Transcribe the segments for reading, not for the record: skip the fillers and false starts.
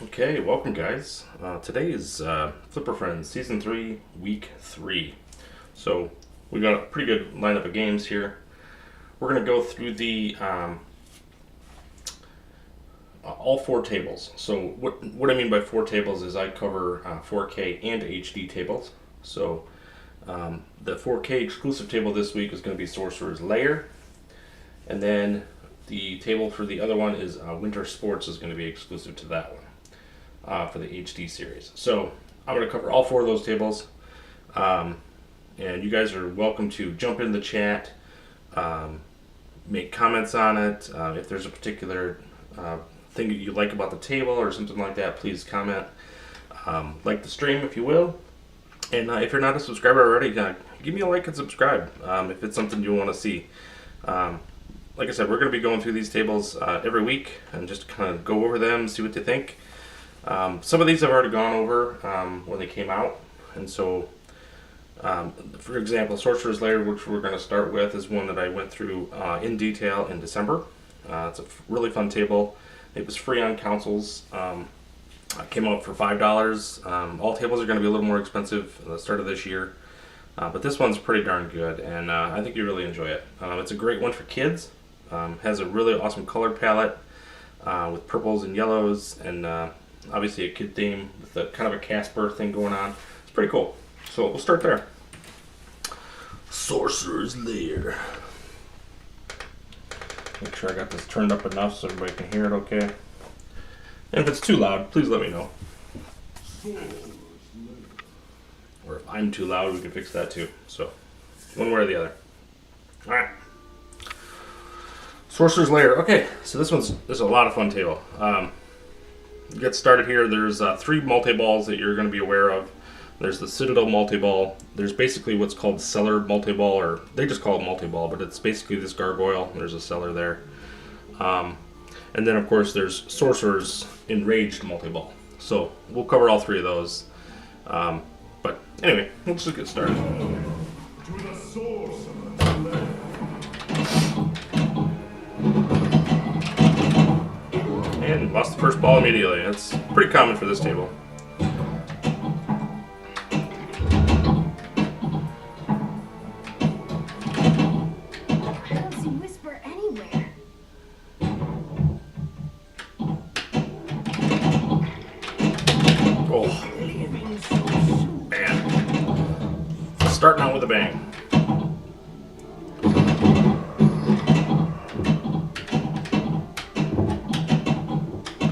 Okay, welcome guys. Today is Flipper Friends Season 3, Week 3. So we got a pretty good lineup of games here. We're going to go through the all four tables. So what I mean by four tables is I cover 4K and HD tables. So the 4K exclusive table this week is going to be Sorcerers Lair. And then the table for the other one is Wintersports is going to be exclusive to that one. For the HD series. So I'm going to cover all four of those tables, and you guys are welcome to jump in the chat, make comments on it. If there's a particular thing that you like about the table or something like that, please comment. Like the stream if you will, and if you're not a subscriber already, give me a like and subscribe if it's something you want to see. Like I said, we're going to be going through these tables every week and just kind of go over them, see what you think. Some of these I've already gone over when they came out, and so for example, Sorcerers Lair, which we're going to start with, is one that I went through in detail in December. It's a really fun table. It was free on consoles. It came out for $5. All tables are going to be a little more expensive at the start of this year, but this one's pretty darn good, and I think you really enjoy it. It's a great one for kids. Has a really awesome color palette with purples and yellows, and obviously a kid theme with a kind of a Casper thing going on. It's pretty cool. So we'll start there. Sorcerer's Lair. Make sure I got this turned up enough so everybody can hear it okay. And if it's too loud, please let me know. Or if I'm too loud, we can fix that too. So one way or the other. Alright. Sorcerer's Lair. Okay, so this is a lot of fun table. Get started here. There's 3 multi-balls that you're going to be aware of. There's the Citadel multi-ball. There's basically what's called Cellar multi-ball, or they just call it multi-ball, but it's basically this gargoyle. There's a cellar there. And then, of course, there's Sorcerer's Enraged multi-ball. So we'll cover all 3 of those. But anyway, let's just get started. To the Sorcerer's Lair. And lost the first ball immediately. That's pretty common for this table. I don't see Whisper anywhere. Oh, man. Starting out with a bang.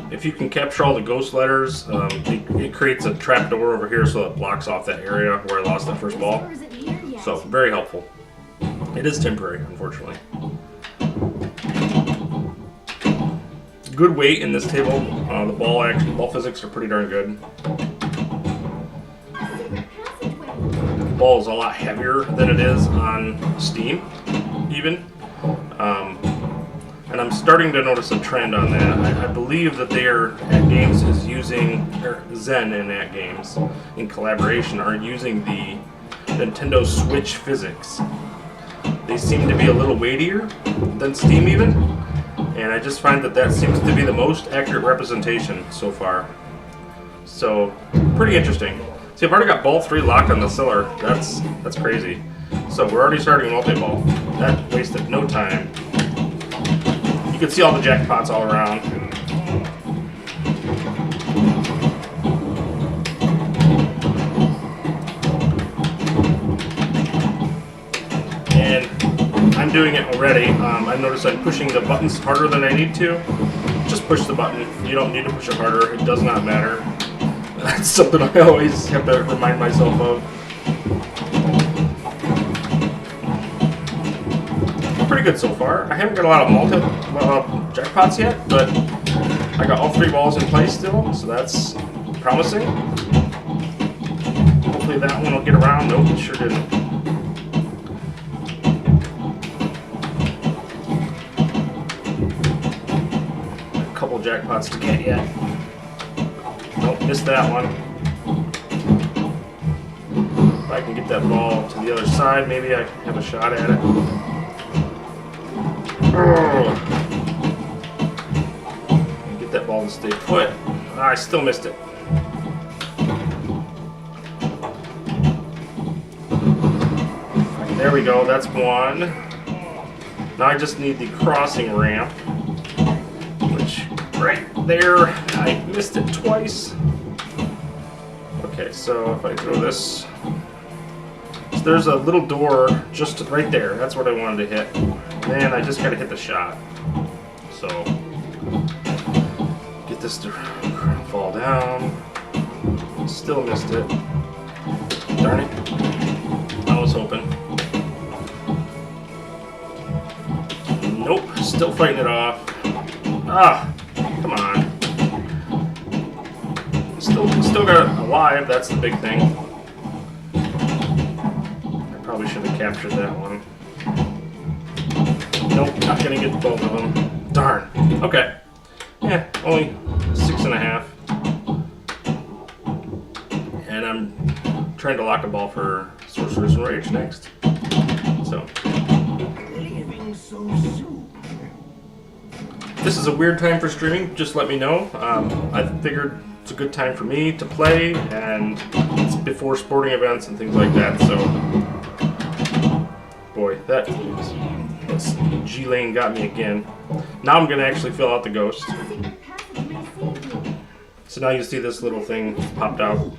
If you can capture all the ghost letters, it creates a trap door over here so it blocks off that area where I lost that first ball. So, very helpful. It is temporary, unfortunately. Good weight in this table. The ball physics are pretty darn good. The ball is a lot heavier than it is on Steam, even. And I'm starting to notice a trend on that. I believe that their at games is using, or Zen and at games in collaboration are using the Nintendo Switch physics. They seem to be a little weightier than Steam even, and I just find that seems to be the most accurate representation so far. So pretty interesting. See, I've already got ball 3 locked on the cellar. That's crazy. So we're already starting multi-ball. That wasted no time. You can see all the jackpots all around. And I'm doing it already. I notice I'm pushing the buttons harder than I need to. Just push the button. You don't need to push it harder. It does not matter. That's something I always have to remind myself of. Pretty good so far. I haven't got a lot of jackpots yet, but I got all 3 balls in place still, so that's promising. Hopefully that one will get around. Nope, it sure didn't. A couple jackpots to get yet. Nope, missed that one. If I can get that ball to the other side, maybe I can have a shot at it. Get that ball to stay put. I still missed it. There we go, that's one. Now I just need the crossing ramp, which right there, I missed it twice. Okay, so if I throw this, so there's a little door just right there. That's what I wanted to hit. Then I just gotta hit the shot. So get this to fall down. Still missed it. Darn it. I was hoping. Nope, still fighting it off. Ah, come on. Still got it alive, that's the big thing. I probably should have captured that one. Nope, not gonna get both of them. Darn. Okay. Yeah, only 6.5. And I'm trying to lock a ball for Sorcerers Rage next. So. This is a weird time for streaming, just let me know. I figured it's a good time for me to play, and it's before sporting events and things like that, so. Boy, that G-Lane got me again. Now I'm going to actually fill out the ghost. So now you see this little thing popped out.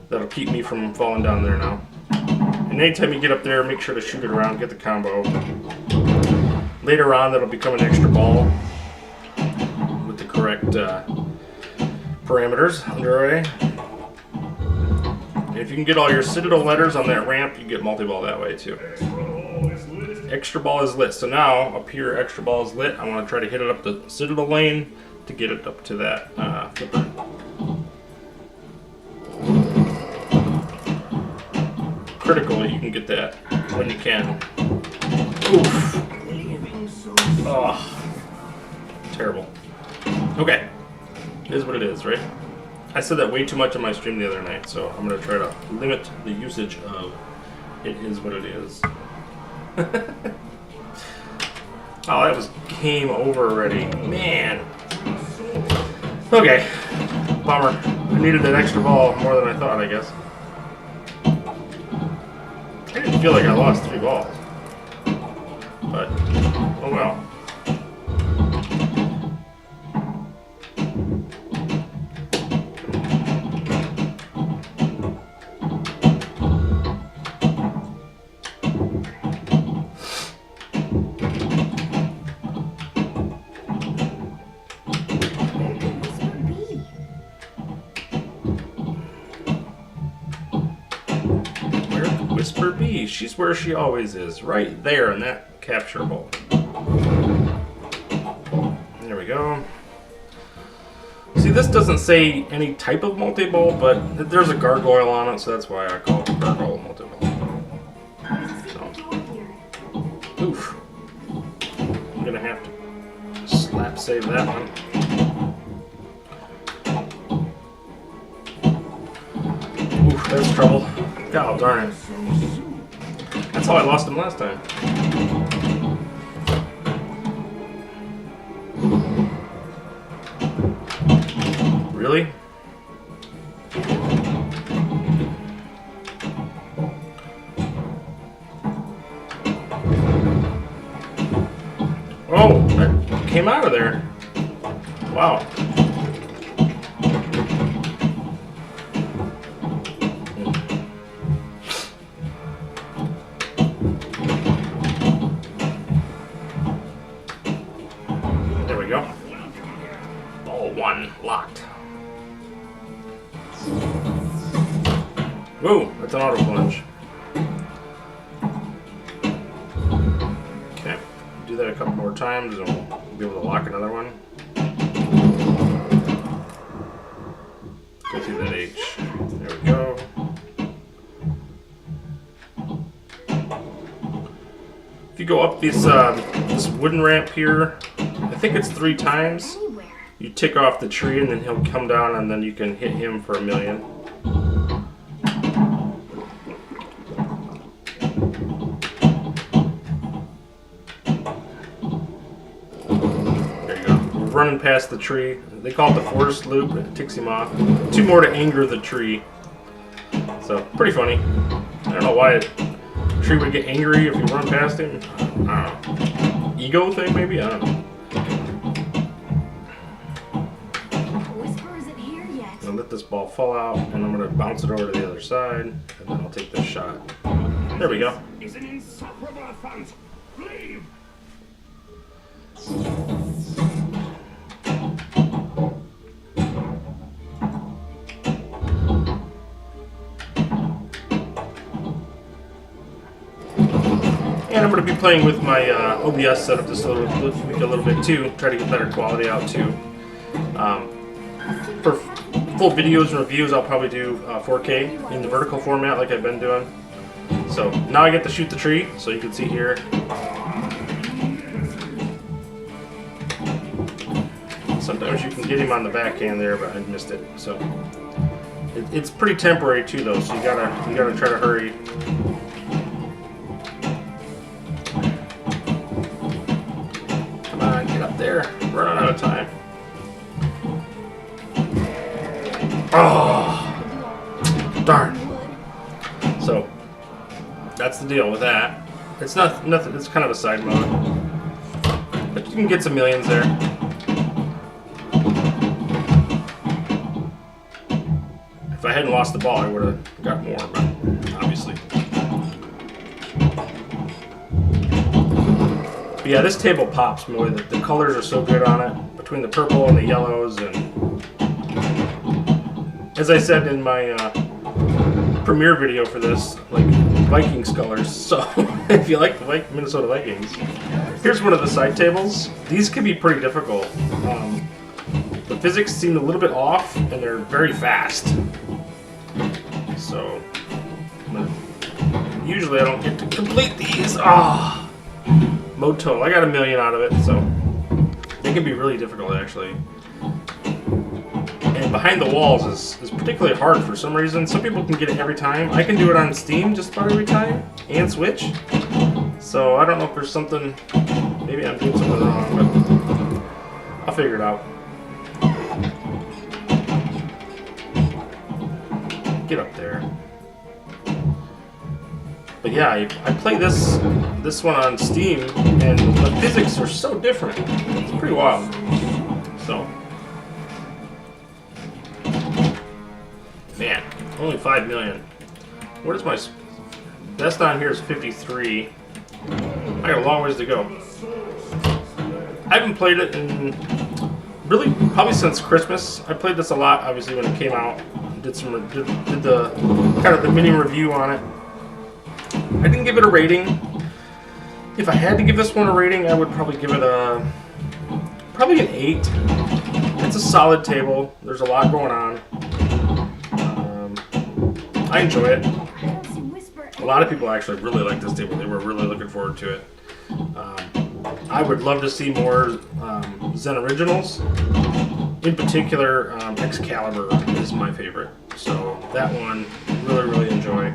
That'll keep me from falling down there now. And anytime you get up there, make sure to shoot it around, get the combo. Later on, that'll become an extra ball with the correct parameters underway. And if you can get all your Citadel letters on that ramp, you get multi-ball that way too. Extra ball is lit. So now, up here, extra ball is lit. I want to try to hit it up the Citadel lane to get it up to that flipper. Critical, you can get that when you can. Oof. Oh, terrible. Okay, it is what it is, right? I said that way too much on my stream the other night, so I'm going to try to limit the usage of it is what it is. Oh, that was game over already. Man. Okay, bummer. I needed that extra ball more than I thought, I guess. I didn't feel like I lost 3 balls. But, oh well. Whisper B, she's where she always is, right there in that capture hole. There we go. See, this doesn't say any type of multi-ball, but there's a gargoyle on it, so that's why I call it gargoyle multi-ball. So. Oof. I'm gonna have to slap save that one. Oof, that's trouble. God darn it. That's how I lost him last time. Really? Oh, that came out of there. Wow. There we go. Ball 1 locked. Whoa, that's an auto plunge. Okay, do that a couple more times and we'll be able to lock another one. Go through that H. There we go. If you go up this wooden ramp here, I think it's 3 times. You tick off the tree and then he'll come down and then you can hit him for 1,000,000. There you go. running past the tree. They call it the forest loop. It ticks him off. 2 more to anger the tree. So, pretty funny. I don't know why a tree would get angry if you run past him. I don't know. Ego thing, maybe? I don't know. Whisper isn't here yet. I'm gonna let this ball fall out, and I'm gonna bounce it over to the other side, and then I'll take this shot. There we go. It's an insufferable affront. Leave. And I'm going to be playing with my OBS setup just a little bit too, try to get better quality out too. For full videos and reviews, I'll probably do 4K in the vertical format like I've been doing. So now I get to shoot the tree, so you can see here. Sometimes you can get him on the backhand there, but I missed it. So it's pretty temporary too, though. So you gotta try to hurry. Come on, get up there! Running out of time. Oh, darn. So that's the deal with that. It's nothing. It's kind of a side mode, but you can get some millions there. If I hadn't lost the ball, I would have got more, but obviously. But yeah, this table pops more. The colors are so good on it, between the purple and the yellows, and as I said in my premiere video for this, like Vikings colors. So if you like the Minnesota Vikings, here's one of the side tables. These can be pretty difficult. The physics seem a little bit off, and they're very fast. So usually I don't get to complete these. Ah, Moto. I got a million out of it, so they can be really difficult actually. And behind the walls is particularly hard for some reason. Some people can get it every time. I can do it on Steam just about every time, and Switch. So I don't know if there's something, maybe I'm doing something wrong, but I'll figure it out. Get up there. But yeah, I play this one on Steam, and the physics are so different. It's pretty wild. So. Man, only 5 million. What is my best on here is 53. I got a long ways to go. I haven't played it in really probably since Christmas. I played this a lot, obviously, when it came out. Did the kind of the mini review on it. I didn't give it a rating. If I had to give this one a rating, I would probably give it probably an 8. It's a solid table. There's a lot going on. I enjoy it. A lot of people actually really like this table. They were really looking forward to it. I would love to see more Zen Originals. In particular, Excalibur is my favorite. So that one, really, really enjoy.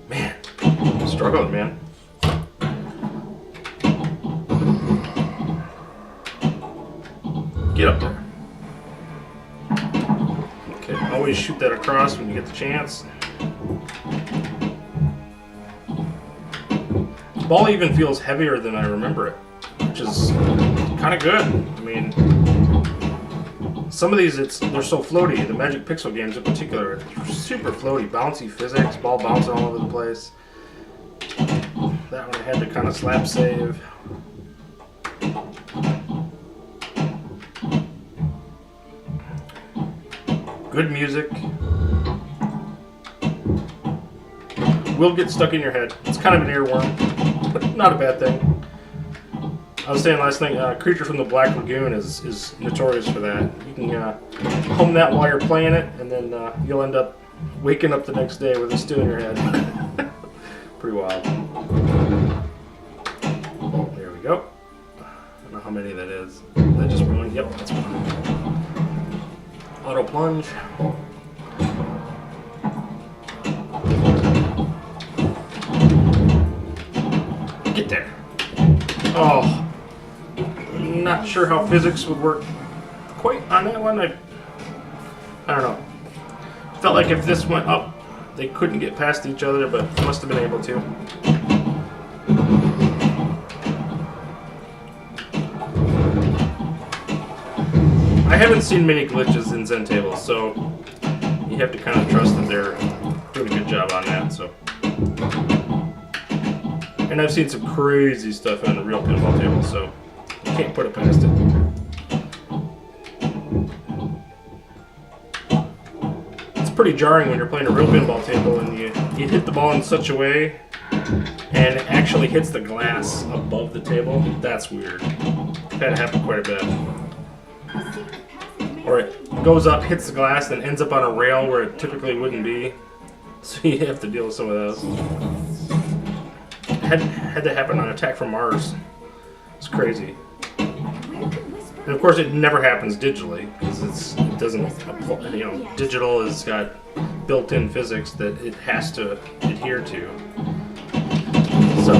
Man, I'm struggling, man. Get up there. Okay, always shoot that across when you get the chance. The ball even feels heavier than I remember it, which is kind of good. I mean, some of these, they're so floaty. The Magic Pixel games in particular, they're super floaty, bouncy physics, ball bouncing all over the place. That one I had to kind of slap save. Good music. Will get stuck in your head. It's kind of an earworm, but not a bad thing. I was saying last night, Creature from the Black Lagoon is notorious for that. You can hum that while you're playing it, and then you'll end up waking up the next day with it still in your head. Pretty wild. Oh, there we go. I don't know how many that is. Is that just one? Yep, that's one. Auto plunge. there. Oh, not sure how physics would work quite on that one. I don't know. Felt like if this went up, they couldn't get past each other, but must have been able to. I haven't seen many glitches in Zen tables, so you have to kind of trust that they're doing a good job on that. So, and I've seen some crazy stuff on a real pinball table, so you can't put it past it. It's pretty jarring when you're playing a real pinball table and you hit the ball in such a way and it actually hits the glass above the table. That's weird. That happened quite a bit. Or it goes up, hits the glass, then ends up on a rail where it typically wouldn't be. So you have to deal with some of those. Had to happen on Attack from Mars. It's crazy. And of course, it never happens digitally because it doesn't. You know, digital has got built-in physics that it has to adhere to. So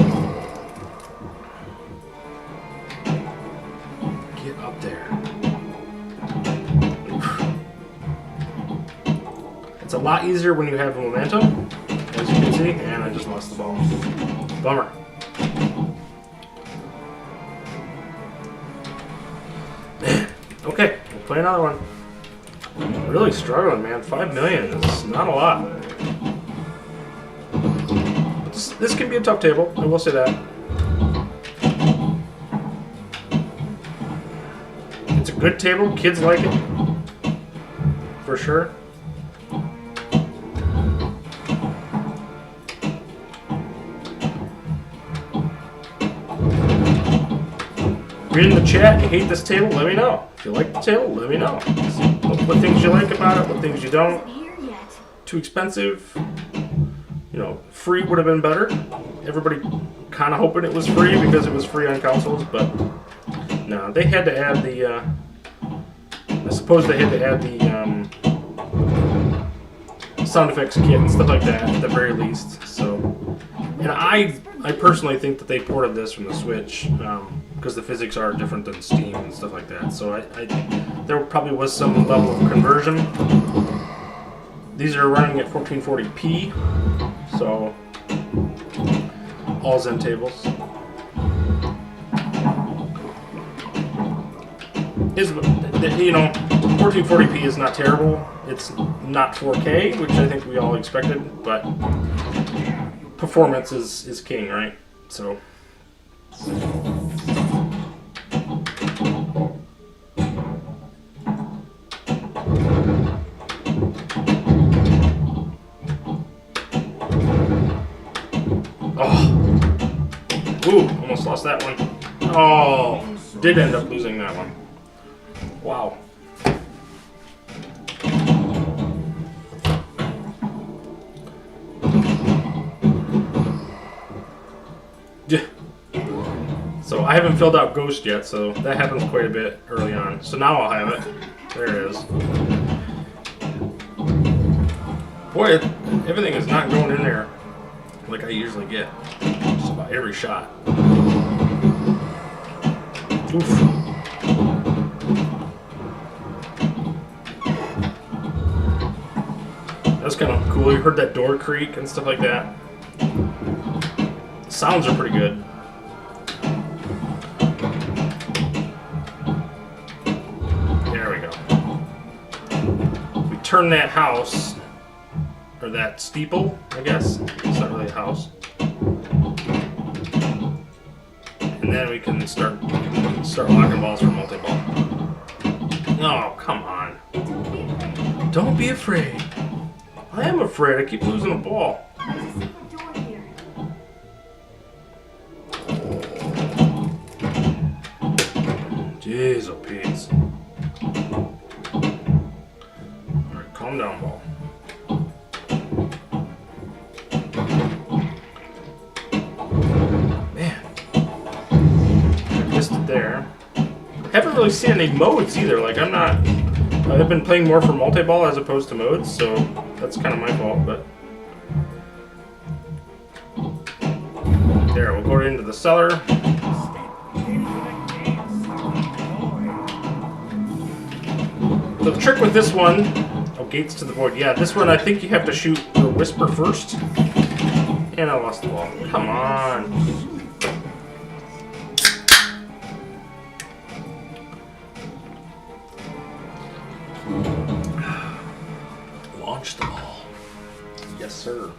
get up there. It's a lot easier when you have momentum, as you can see, and I just lost the ball. Bummer. Man, okay, we'll play another one. Really struggling, man. 5 million is not a lot. But this can be a tough table, I will say that. It's a good table, kids like it, for sure. Read in the chat, you hate this table, let me know. If you like the table, let me know. What things you like about it, what things you don't. Too expensive. You know, free would have been better. Everybody kind of hoping it was free because it was free on consoles, but no, they had to add the, I suppose they had to add the sound effects kit and stuff like that at the very least. So, and I personally think that they ported this from the Switch, because the physics are different than Steam and stuff like that. So there probably was some level of conversion. These are running at 1440p, so all Zen tables. You know, 1440p is not terrible. It's not 4K, which I think we all expected, but performance is king, right? So. Ooh, almost lost that one. Oh, did end up losing that one. Wow. So I haven't filled out Ghost yet, so that happens quite a bit early on. So now I'll have it. There it is. Boy, everything is not going in there like I usually get. Just about every shot. Oof. That's kind of cool. You heard that door creak and stuff like that. The sounds are pretty good. There we go. We turn that house, or that steeple, I guess. It's not really a house. And then we can start locking balls for multi-ball. Oh, come on. Don't be afraid. I am afraid. I keep losing a ball. Jeez, oh Pete. Alright, calm down, ball. Man. I missed it there. Haven't really seen any modes either. Like, I've been playing more for multi-ball as opposed to modes, so that's kind of my fault, but There, we'll go into the cellar. Step into the gates, boy. The trick with this one, oh, gates to the void. Yeah, this one I think you have to shoot the whisper first. And I lost the ball. Come on. Launch the ball. Yes, sir.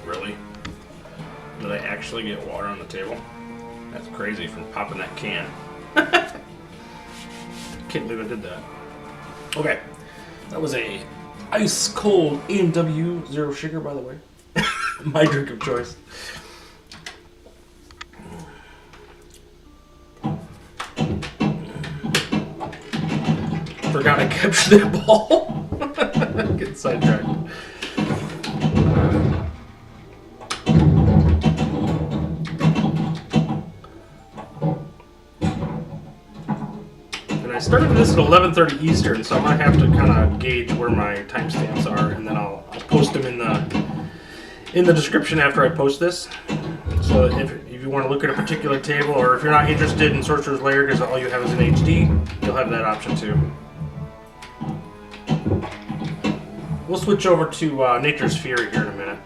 Really? Did I actually get water on the table? That's crazy from popping that can. Can't believe I did that. Okay. That was a ice cold A&W Zero Sugar, by the way. My drink of choice. Forgot I captured that ball. Get sidetracked. And I started this at 11:30 Eastern, so I'm gonna have to kind of gauge where my timestamps are, and then I'll post them in the description after I post this. So if you want to look at a particular table, or if you're not interested in Sorcerer's Lair because all you have is an HD, you'll have that option too. We'll switch over to Nature's Fury here in a minute.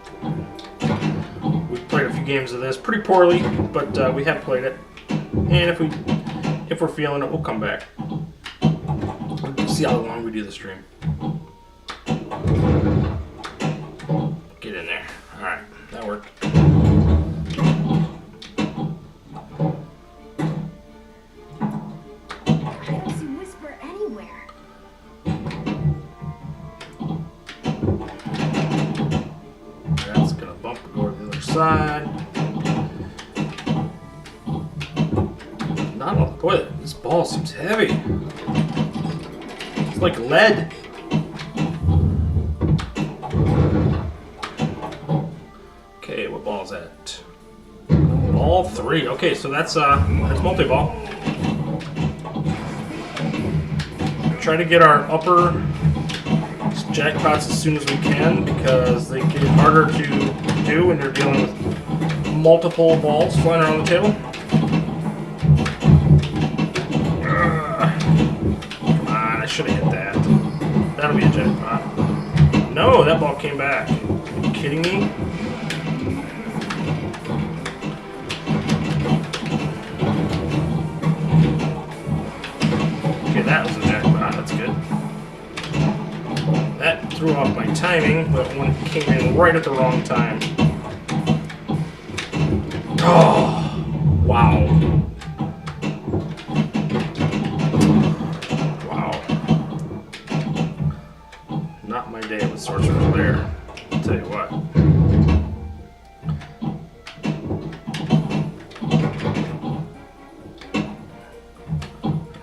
We've played a few games of this, pretty poorly, but we have played it. And if we're feeling it, we'll come back. We'll see how long we do the stream. Get in there. Alright, that worked. I don't see Whisper anywhere. That's gonna bump and go to the other side. Not on the toilet. This ball seems heavy. It's like lead. Okay, what ball is that? Ball 3. Okay, so that's multi-ball. Try to get our upper jackpots as soon as we can because they get harder to do when you're dealing with multiple balls flying around the table. Come on, I should have hit that. That'll be a jackpot. No, that ball came back. Are you kidding me? Okay, that was a jackpot. That's good. That threw off my timing, but one came in right at the wrong time. Oh, wow. Wow. Not my day with Sorcerers Lair. I'll tell you what.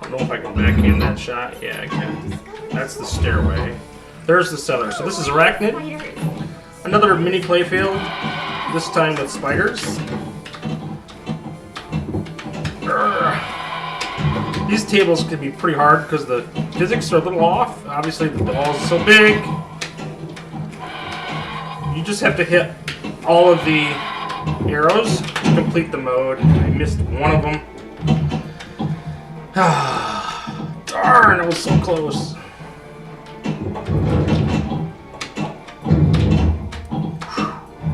I don't know if I can backhand that shot. Yeah, I can. That's the stairway. There's the cellar. So this is Arachnid. Another mini playfield. This time with spiders. Urgh. These tables can be pretty hard because the physics are a little off. Obviously the ball is so big. You just have to hit all of the arrows to complete the mode. I missed one of them. Darn, it was so close.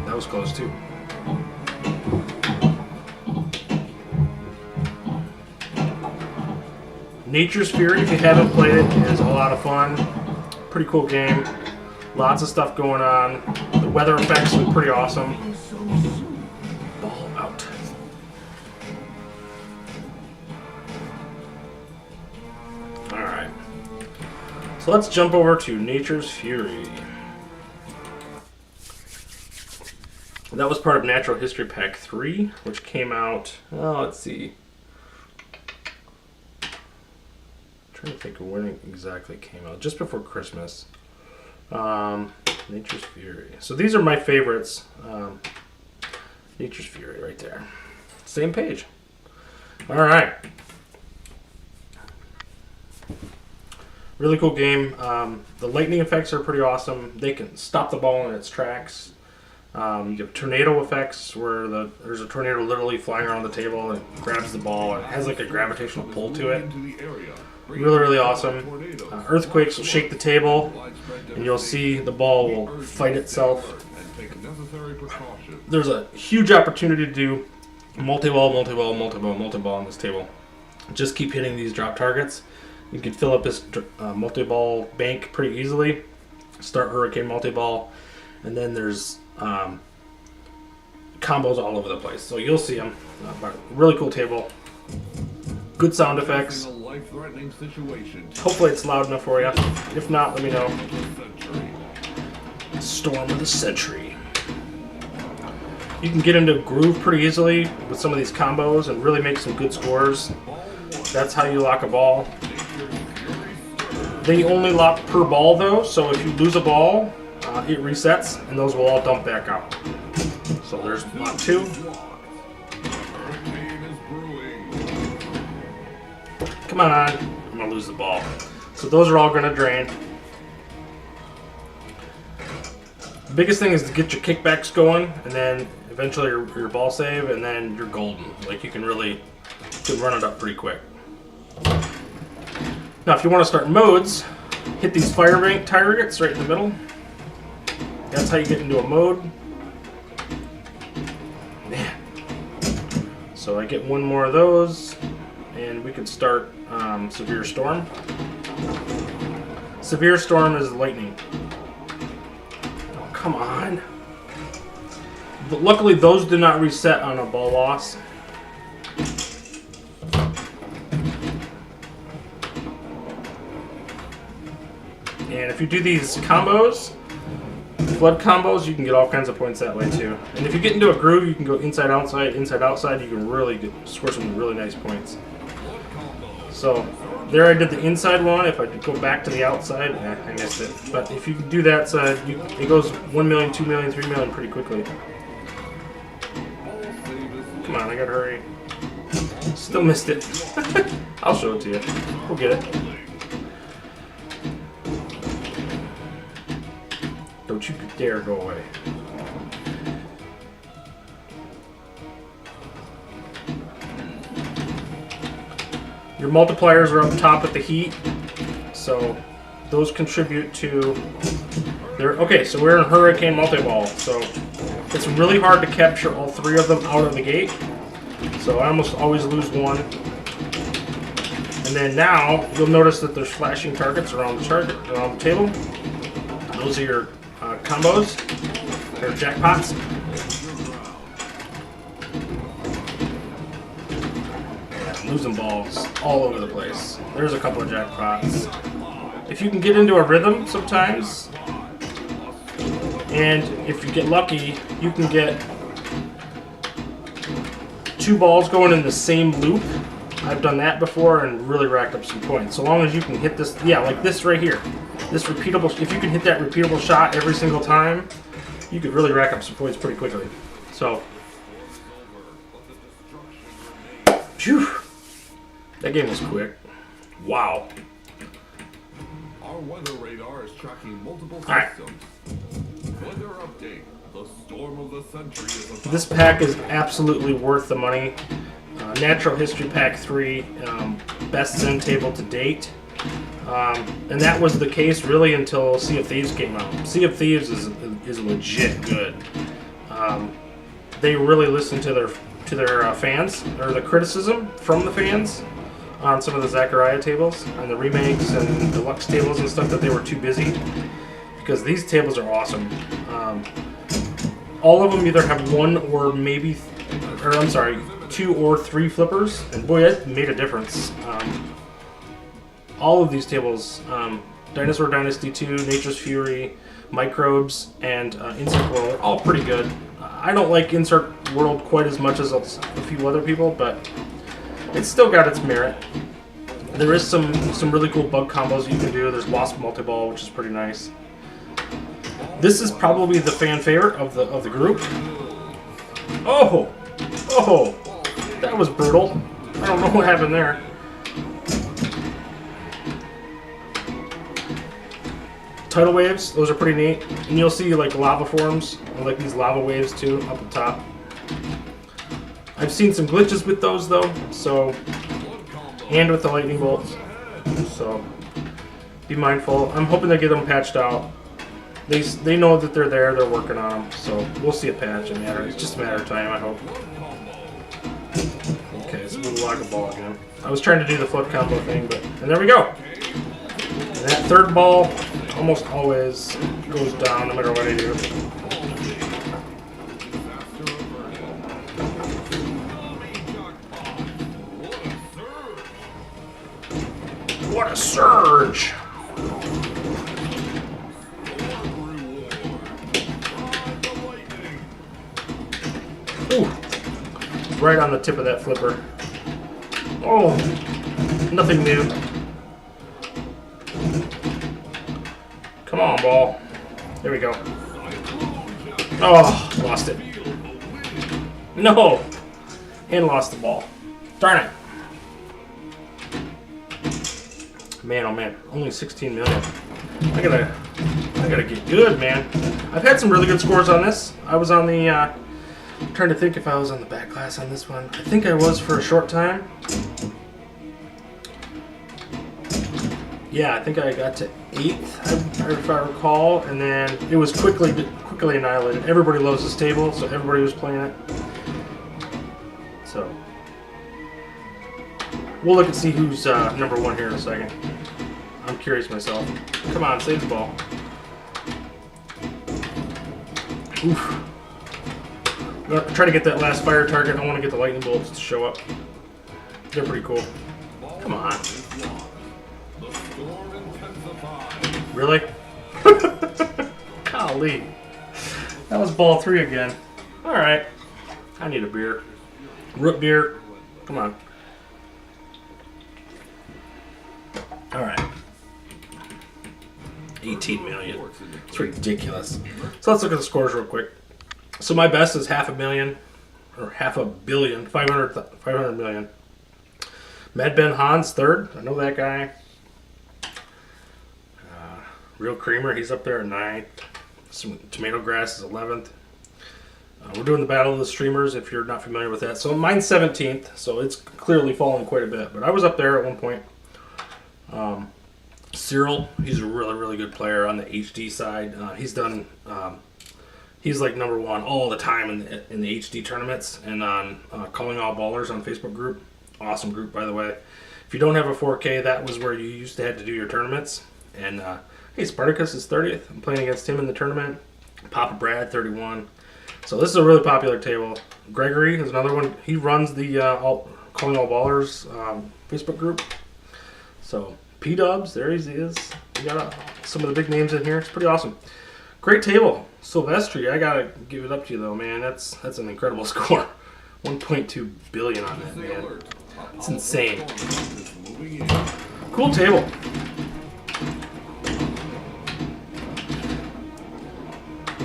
That was close too. Nature's Fury, if you haven't played it, is a lot of fun. Pretty cool game. Lots of stuff going on. The weather effects look pretty awesome. Ball out. Alright. So let's jump over to Nature's Fury. That was part of Natural History Pack 3, which came out, oh, let's see. I'm trying to think of when it exactly came out. Just before Christmas. Nature's Fury. So these are my favorites. Nature's Fury right there. Same page. All right. Really cool game. The lightning effects are pretty awesome. They can stop the ball in its tracks. You have tornado effects where there's a tornado literally flying around the table and grabs the ball and has like a gravitational pull to it. Really, really awesome. Earthquakes will shake the table and you'll see the ball will fight itself. There's a huge opportunity to do multi-ball, multi-ball, multi-ball, multi-ball on this table. Just keep hitting these drop targets. You can fill up this multi-ball bank pretty easily. Start Hurricane multi-ball, and then there's combos all over the place. So you'll see them. Really cool table. Good sound effects. Hopefully it's loud enough for you. If not, let me know. Storm of the Century. You can get into a groove pretty easily with some of these combos and really make some good scores. That's how you lock a ball. They only lock per ball though, so if you lose a ball, it resets and those will all dump back out. So there's lock 2. Come on, I'm gonna lose the ball. So those are all gonna drain. The biggest thing is to get your kickbacks going, and then eventually your ball save, and then you're golden. Like you can run it up pretty quick. Now, if you want to start modes, hit these fire bank targets right in the middle. That's how you get into a mode. Man. So I get one more of those, and we can start Severe Storm. Severe Storm is lightning. Oh, come on. But luckily, those do not reset on a ball loss. And if you do these combos, flood combos, you can get all kinds of points that way too. And if you get into a groove, you can go inside, outside, inside, outside. You can really score some really nice points. So there I did the inside one. If I go back to the outside, I missed it. But if you can do that side, it goes 1 million, 2 million, 3 million pretty quickly. Come on, I gotta hurry. Still missed it. I'll show it to you. We'll get it. Don't you dare go away. Your multipliers are up top at the heat, so those contribute to their... Okay, so we're in Hurricane multi-ball, so it's really hard to capture all 3 of them out of the gate. So I almost always lose one. And then now, you'll notice that there's flashing targets around the table. Those are your combos, or jackpots. Yeah, losing balls all over the place. There's a couple of jackpots. If you can get into a rhythm sometimes, and if you get lucky, you can get 2 balls going in the same loop. I've done that before and really racked up some points. So long as you can hit this, yeah, like this right here. This repeatable, if you can hit that repeatable shot every single time, you could really rack up some points pretty quickly. So, phew, that game was quick. Wow. Our weather radar is tracking multiple Right. systems. Weather update. The storm of the century is about. This pack is absolutely worth the money. Natural History Pack 3, best Zen table to date. And that was the case really until Sea of Thieves came out. Sea of Thieves is legit good. They really listened to their fans, or the criticism from the fans on some of the Zachariah tables and the remakes and deluxe tables and stuff, that they were too busy, because these tables are awesome. All of them either have 1 or maybe, or I'm sorry, 2 or 3 flippers, and boy, that made a difference. All of these tables, Dinosaur Dynasty 2, Nature's Fury, Microbes, and Insect World, are all pretty good. I don't like Insect World quite as much as a few other people, but it's still got its merit. There is some really cool bug combos you can do. There's Wasp Multi-Ball, which is pretty nice. This is probably the fan favorite of the group. Oh, that was brutal. I don't know what happened there. Tidal waves, those are pretty neat. And you'll see like lava forms, or like these lava waves too, up the top. I've seen some glitches with those though, so, and with the lightning bolts. So, be mindful. I'm hoping they get them patched out. They know that they're there, they're working on them, so we'll see a patch in matter. It's just a matter of time, I hope. Okay, so we'll lock a ball again. I was trying to do the flip combo thing, but, and there we go. And that third ball almost always goes down no matter what I do. What a surge! Ooh, right on the tip of that flipper. Oh, nothing new. Come on, ball. There we go. Oh, lost it. No, and lost the ball. Darn it. Man, oh man, only 16 million. I gotta get good, man. I've had some really good scores on this. I was on the, I'm trying to think if I was on the back class on this one. I think I was for a short time. Yeah, I think I got to 8th, if I recall, and then it was quickly annihilated. Everybody loves this table, so everybody was playing it. So we'll look and see who's number 1 here in a second. I'm curious myself. Come on, save the ball. Oof. I'm gonna try to get that last fire target. I want to get the lightning bolts to show up. They're pretty cool. Come on. Really? Golly. That was ball 3 again. Alright. I need a beer. Root beer. Come on. Alright. 18 million. It's ridiculous. So let's look at the scores real quick. So my best is $500 million. Or $500 million. 500 million. Mad Ben Han's 3rd. I know that guy. Real Creamer, he's up there at 9th. Some Tomato Grass is 11th. We're doing the Battle of the Streamers, if you're not familiar with that. So mine's 17th, so it's clearly fallen quite a bit. But I was up there at one point. Cyril, he's a really, really good player on the HD side. He's done, he's like number 1 all the time in the HD tournaments and on Calling All Ballers on Facebook group. Awesome group, by the way. If you don't have a 4K, that was where you used to have to do your tournaments. And hey, Spartacus is 30th. I'm playing against him in the tournament. Papa Brad, 31. So this is a really popular table. Gregory is another one. He runs the Calling All Ballers Facebook group. So P-Dubs, there he is. We got some of the big names in here. It's pretty awesome. Great table. Silvestri, I gotta give it up to you though, man. That's an incredible score. 1.2 billion on that, man. It's insane. Cool table.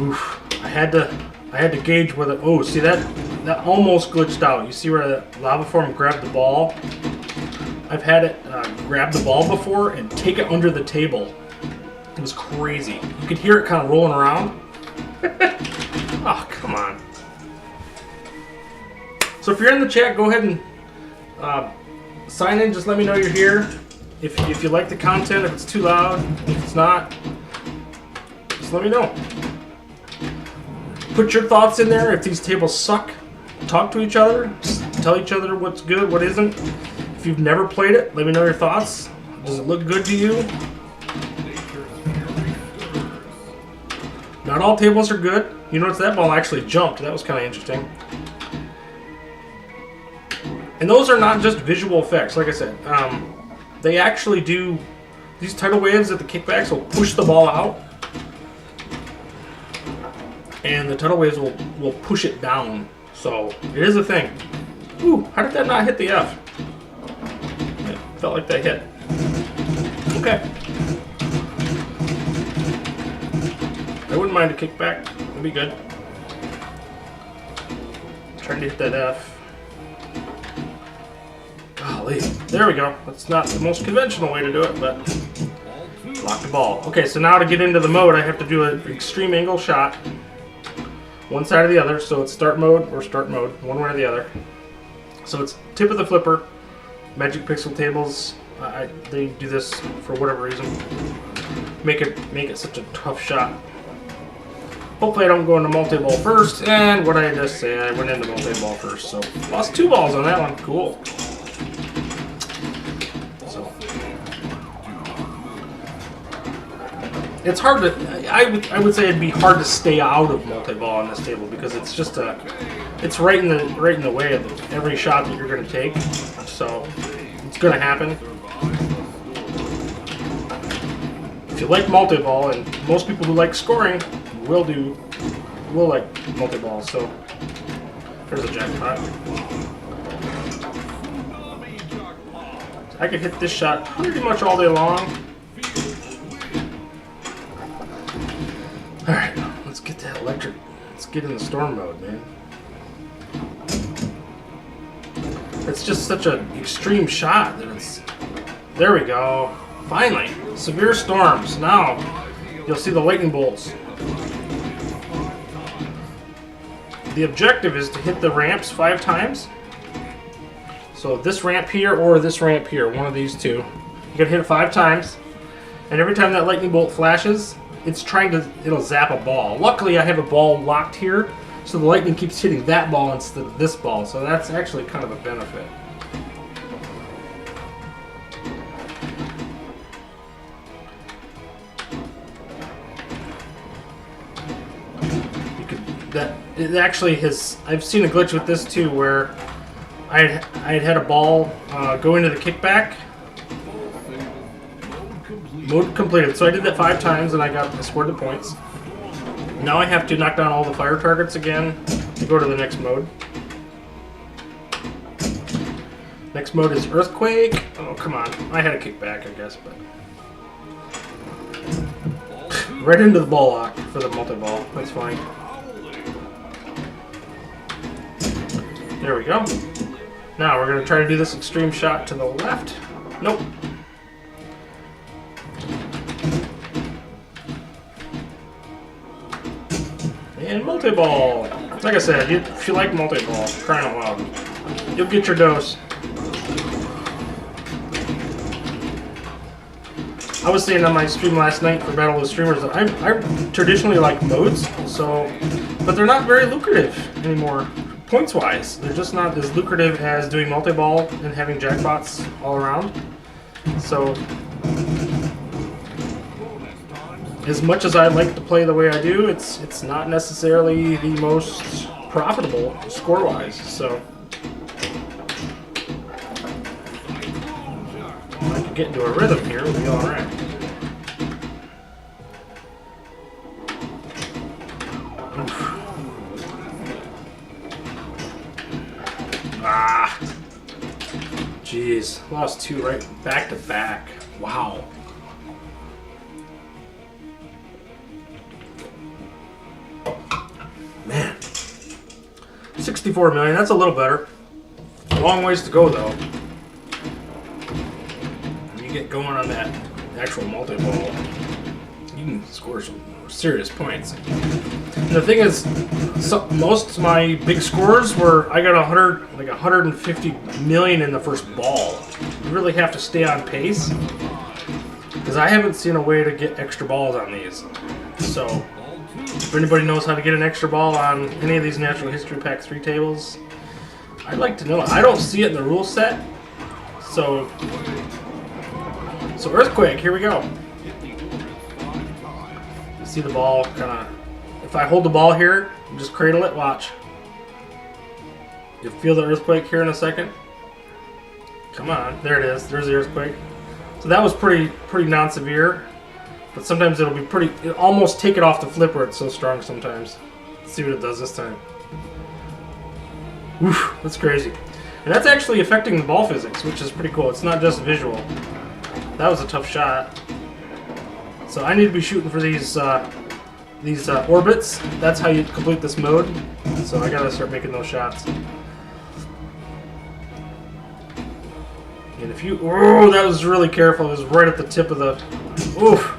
Oof. I had to gauge whether. Oh, see that almost glitched out. You see where that lava form grabbed the ball? I've had it grab the ball before and take it under the table. It was crazy. You could hear it kind of rolling around. Oh, come on. So if you're in the chat, go ahead and sign in. Just let me know you're here. If you like the content, if it's too loud, if it's not, just let me know. Put your thoughts in there. If these tables suck, talk to each other. Just tell each other what's good, what isn't. If you've never played it, let me know your thoughts. Does it look good to you? Not all tables are good. You notice that ball actually jumped. That was kind of interesting. And those are not just visual effects. Like I said, they actually do. These tidal waves at the kickbacks will push the ball out. And the tidal waves will push it down. So it is a thing. Ooh, how did that not hit the F? It felt like that hit. Okay. I wouldn't mind a kickback. That'd be good. Trying to hit that F. Golly. There we go. That's not the most conventional way to do it, but lock the ball. Okay, so now to get into the mode, I have to do an extreme angle shot. One side or the other, so it's start mode or start mode, one way or the other. So it's tip of the flipper, Magic Pixel tables. They do this for whatever reason. Make it such a tough shot. Hopefully I don't go into multi-ball first, and what I just say, I went into multi-ball first, so lost 2 balls on that one. Cool. So it's hard to. I would say it'd be hard to stay out of multi-ball on this table because it's just it's right in the way of every shot that you're going to take. So it's going to happen. If you like multi-ball, and most people who like scoring will like multi-ball. So there's a jackpot. I could hit this shot pretty much all day long. Alright, let's get that electric. Let's get in the storm mode, man. It's just such an extreme shot that it's... There we go. Finally. Severe storms. Now, you'll see the lightning bolts. The objective is to hit the ramps 5 times. So this ramp here or this ramp here, one of these two. You gotta hit it 5 times. And every time that lightning bolt flashes, it'll zap a ball. Luckily, I have a ball locked here, so the lightning keeps hitting that ball instead of this ball. So that's actually kind of a benefit. It actually has. I've seen a glitch with this too, where I'd had a ball go into the kickback. Mode completed. So I did that 5 times, and I scored the points. Now I have to knock down all the fire targets again to go to the next mode. Next mode is Earthquake. Oh, come on. I had a kickback, I guess, but... right into the ball lock for the multi-ball. That's fine. There we go. Now we're going to try to do this extreme shot to the left. Nope. And multi-ball. Like I said, if you like multi-ball, crying out loud, you'll get your dose. I was saying on my stream last night for Battle of the Streamers that I traditionally like modes, but they're not very lucrative anymore, points-wise. They're just not as lucrative as doing multi-ball and having jackpots all around. So, as much as I like to play the way I do, it's not necessarily the most profitable score-wise. So, if I can get into a rhythm here, we'll be all right. Ah, jeez, lost 2 right back to back. Wow. Man, 64 million. That's a little better. A long ways to go though. When you get going on that actual multi-ball, you can score some serious points. And the thing is, most of my big scores were I got 150 million in the first ball. You really have to stay on pace because I haven't seen a way to get extra balls on these. So if anybody knows how to get an extra ball on any of these Natural History Pack 3 tables, I'd like to know it. I don't see it in the rule set. So Earthquake, here we go. You see the ball kind of... If I hold the ball here, just cradle it, watch. You'll feel the Earthquake here in a second. Come on, there it is. There's the Earthquake. So that was pretty non-severe. But sometimes it'll almost take it off the flipper. It's so strong sometimes. Let's see what it does this time. Woof, that's crazy. And that's actually affecting the ball physics, which is pretty cool. It's not just visual. That was a tough shot. So I need to be shooting for these orbits. That's how you complete this mode. So I gotta start making those shots. And if you... Oh, that was really careful. It was right at the tip of the... Oof.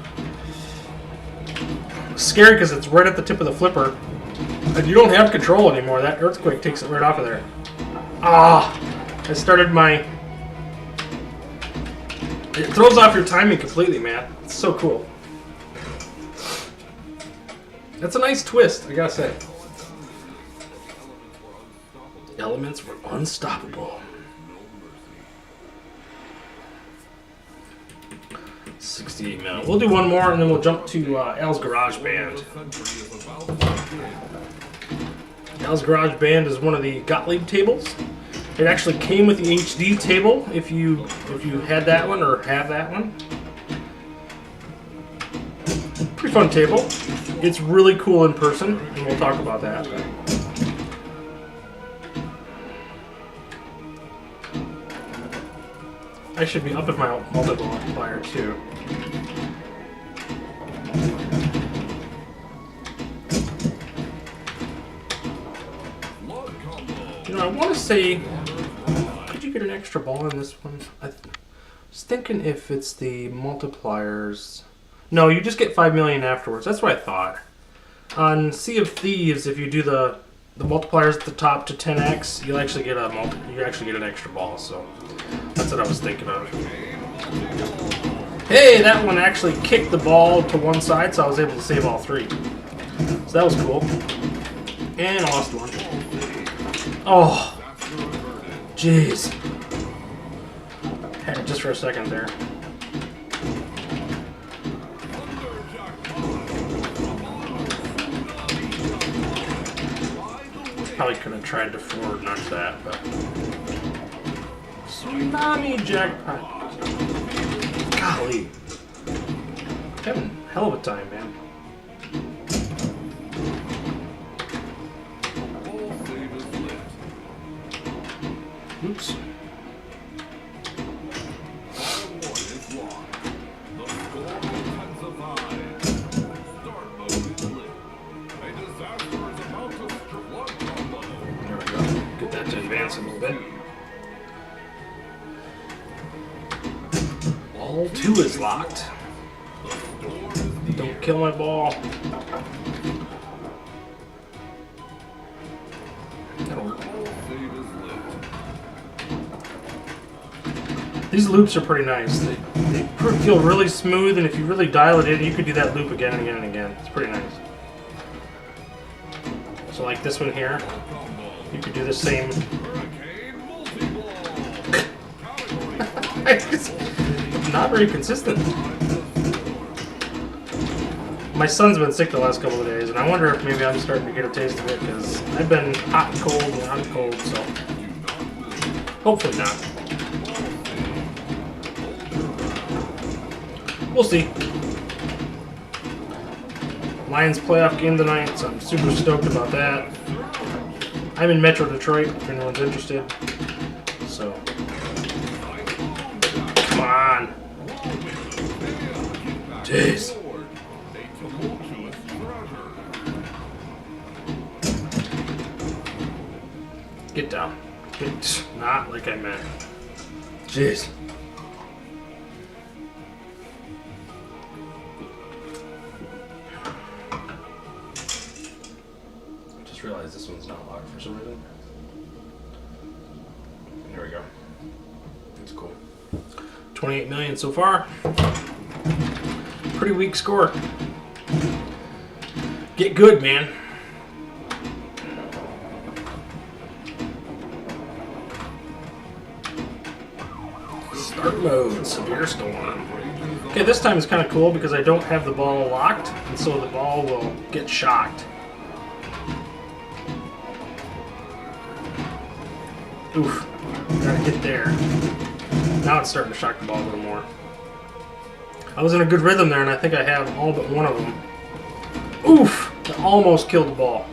Scary because it's right at the tip of the flipper. And you don't have control anymore. That earthquake takes it right off of there. Ah! I started my... It throws off your timing completely, man. It's so cool. That's a nice twist, I gotta say. Elements were unstoppable. 68 minutes. We'll do one more and then we'll jump to Als Garage Band. Als Garage Band is one of the Gottlieb tables. It actually came with the HD table if you had that one or have that one. Pretty fun table. It's really cool in person, and we'll talk about that. I should be up at my multiplier too. You know, I want to say, could you get an extra ball in this one? I was thinking if it's the multipliers. No, you just get 5 million afterwards. That's what I thought. On Sea of Thieves, if you do the multipliers at the top to 10x, you actually get an extra ball. So that's what I was thinking of. Hey, that one actually kicked the ball to one side, so I was able to save all three. So that was cool. And I lost one. Oh, jeez. Had it just for a second there. Probably could have tried to forward nudge that, but... Tsunami jackpot. Golly. Having a hell of a time, man. Oops. There we go. Get that to advance a little bit. Ball 2 is locked. Don't kill my ball. These loops are pretty nice. They feel really smooth, and if you really dial it in, you could do that loop again and again and again. It's pretty nice. So like this one here, you could do the same. It's not very consistent. My son's been sick the last couple of days, and I wonder if maybe I'm starting to get a taste of it, because I've been hot and cold and hot and cold, so hopefully not. We'll see. Lions playoff game tonight, so I'm super stoked about that. I'm in Metro Detroit, if anyone's interested. So, come on. Jeez. Get down. Get not like I meant. Jeez. Realize this one's not locked for some reason. Here we go. That's cool. 28 million so far. Pretty weak score. Get good, man. Start mode, severe storm. Okay, this time is kind of cool because I don't have the ball locked, and so the ball will get shocked. Oof, gotta get there. Now it's starting to shock the ball a little more. I was in a good rhythm there, and I think I have all but one of them. Oof, I almost killed the ball.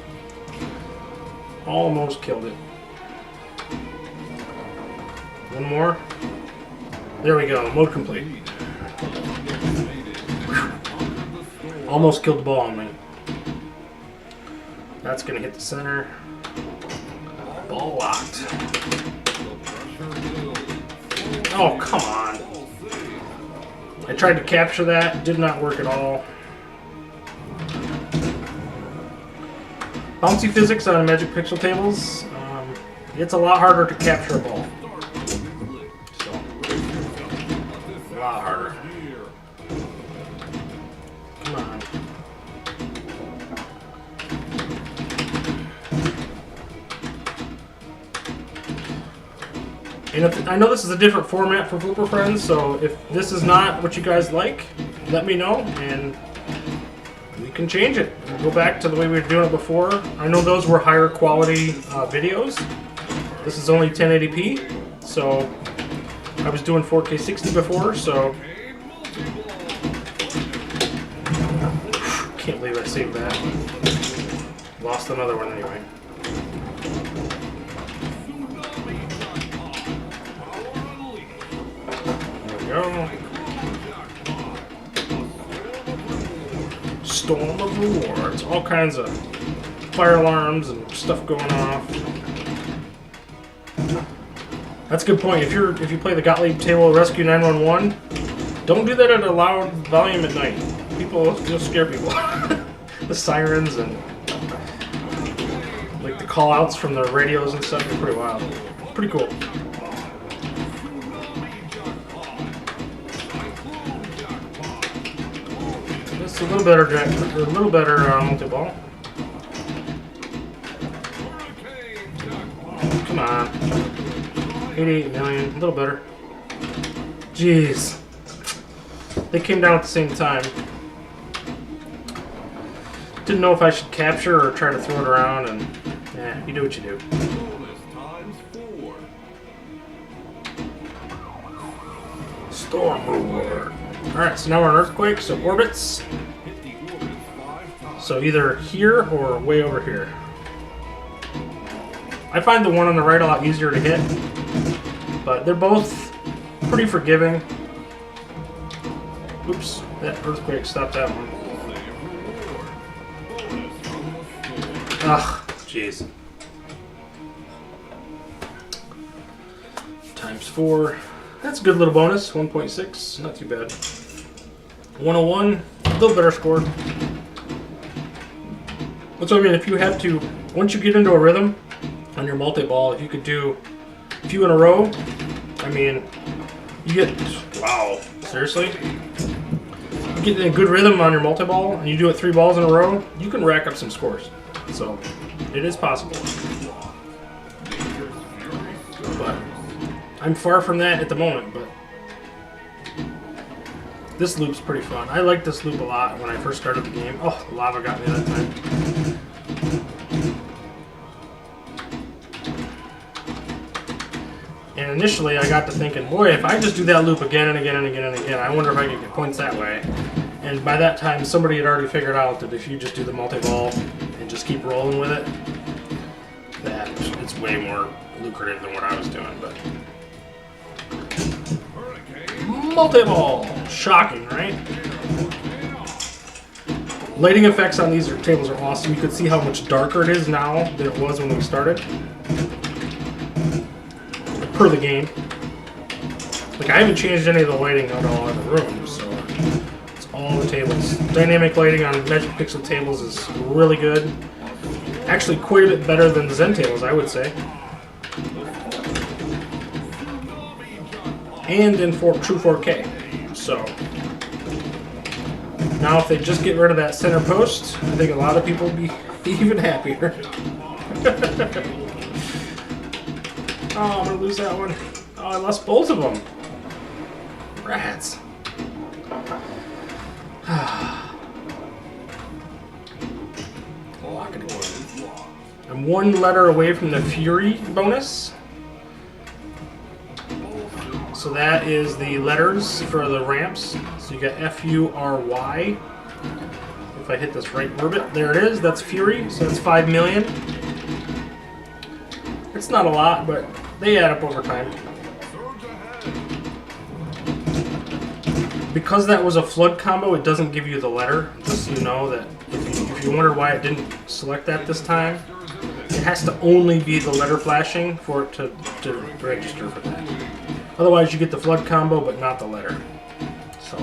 Almost killed it. One more. There we go, mode complete. Almost killed the ball on me. That's gonna hit the center. Ball locked. Oh, come on. I tried to capture that. Did not work at all. Bouncy physics on Magic Pixel tables. It's a lot harder to capture a ball. So, a lot harder. Come on. And if, I know this is a different format for Flipper Friends, so if this is not what you guys like, let me know and we can change it. We'll go back to the way we were doing it before. I know those were higher quality videos. This is only 1080p, so I was doing 4K 60 before, so can't believe I saved that. Lost another one anyway. There we go. Storm of rewards. All kinds of fire alarms and stuff going off. That's a good point. If you play the Gottlieb table Rescue 911, don't do that at a loud volume at night. You'll scare people. The sirens and like the call outs from the radios and stuff are pretty wild. Pretty cool. It's a little better multi-ball. Come on. 88 million, a little better. Jeez. They came down at the same time. Didn't know if I should capture or try to throw it around, and yeah, you do what you do. Storm reward. Alright, so now we're in Earthquake, so orbits. So either here or way over here. I find the one on the right a lot easier to hit, but they're both pretty forgiving. Oops, that Earthquake stopped that one. Ugh, jeez. Times 4. That's a good little bonus. 1.6. Not too bad. 101. A little better score. So I mean, if you have to, once you get into a rhythm on your multi-ball, if you could do a few in a row, I mean, you get, wow, seriously? You get in a good rhythm on your multi-ball, and you do it 3 balls in a row, you can rack up some scores. So, it is possible. But, I'm far from that at the moment, but this loop's pretty fun. I liked this loop a lot when I first started the game. Oh, the lava got me that time. And initially I got to thinking, boy, if I just do that loop again and again and again and again, I wonder if I can get points that way. And by that time, somebody had already figured out that if you just do the multi-ball and just keep rolling with it, that it's way more lucrative than what I was doing. But multi-ball, shocking, right? Lighting effects on these tables are awesome. You can see how much darker it is now than it was when we started. Per the game. Like, I haven't changed any of the lighting at all in the room, so it's all the tables. Dynamic lighting on Magic Pixel tables is really good. Actually, quite a bit better than the Zen tables, I would say. And in true 4K. So, now if they just get rid of that center post, I think a lot of people would be even happier. Oh, I'm gonna lose that one. Oh, I lost both of them. Rats. I'm one letter away from the Fury bonus. So that is the letters for the ramps. So you got F-U-R-Y. If I hit this right orbit, there it is. That's Fury. So that's 5 million. It's not a lot, but they add up over time. Because that was a flood combo, it doesn't give you the letter. Just so you know that if you wonder why it didn't select that this time, it has to only be the letter flashing for it to register for that. Otherwise, you get the flood combo, but not the letter. So,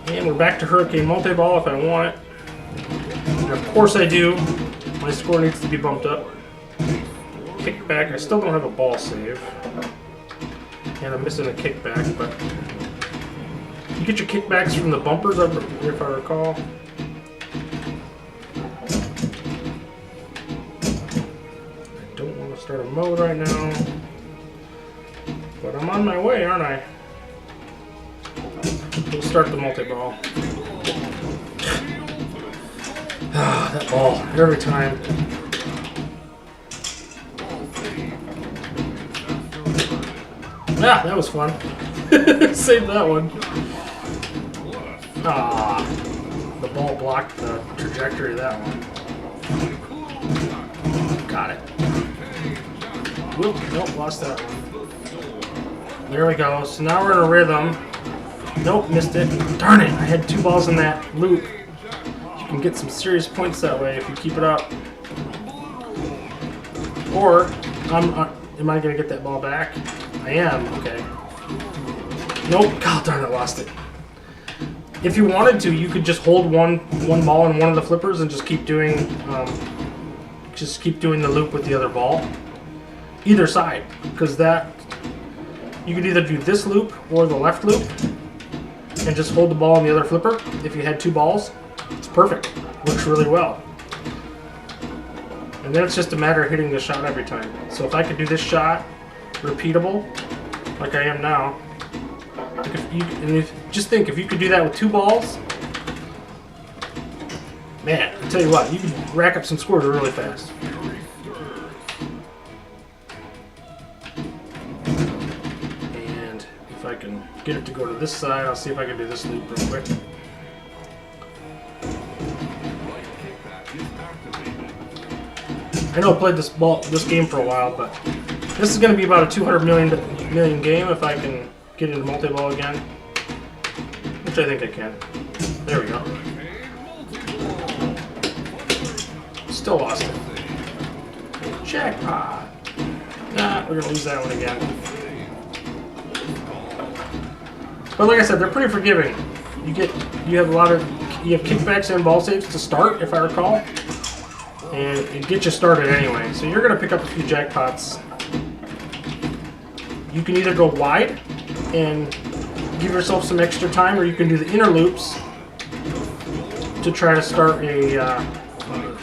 and we're back to Hurricane multi-ball if I want it. And of course I do. My score needs to be bumped up. Kickback. I still don't have a ball save, and I'm missing a kickback. But you get your kickbacks from the bumpers, if I recall. Start a mode right now, but I'm on my way, aren't I? We'll start the multi-ball. Ah, that ball, every time. Ah, that was fun. Saved that one. Ah, the ball blocked the trajectory of that one. Got it. Whoop, nope, lost that one. There we go. So now we're in a rhythm. Nope, missed it. Darn it, I had 2 balls in that loop. You can get some serious points that way if you keep it up. Or, am I going to get that ball back? I am, okay. Nope, god darn it, lost it. If you wanted to, you could just hold one ball in one of the flippers and just keep doing the loop with the other ball. Either side, because that you could either do this loop or the left loop and just hold the ball in the other flipper. If you had 2 balls, it's perfect. Works really well. And then it's just a matter of hitting the shot every time. So if I could do this shot repeatable, like I am now, just think if you could do that with 2 balls, man, I tell you what, you could rack up some scores really fast. I can get it to go to this side. I'll see if I can do this loop real quick. I know I played this game for a while, but this is going to be about a 200 million game if I can get into multi-ball again, which I think I can. There we go. Still lost it. Jackpot. Nah, we're going to lose that one again. But like I said, they're pretty forgiving. You have kickbacks and ball saves to start, if I recall, and it gets you started anyway. So you're gonna pick up a few jackpots. You can either go wide and give yourself some extra time, or you can do the inner loops to try to start a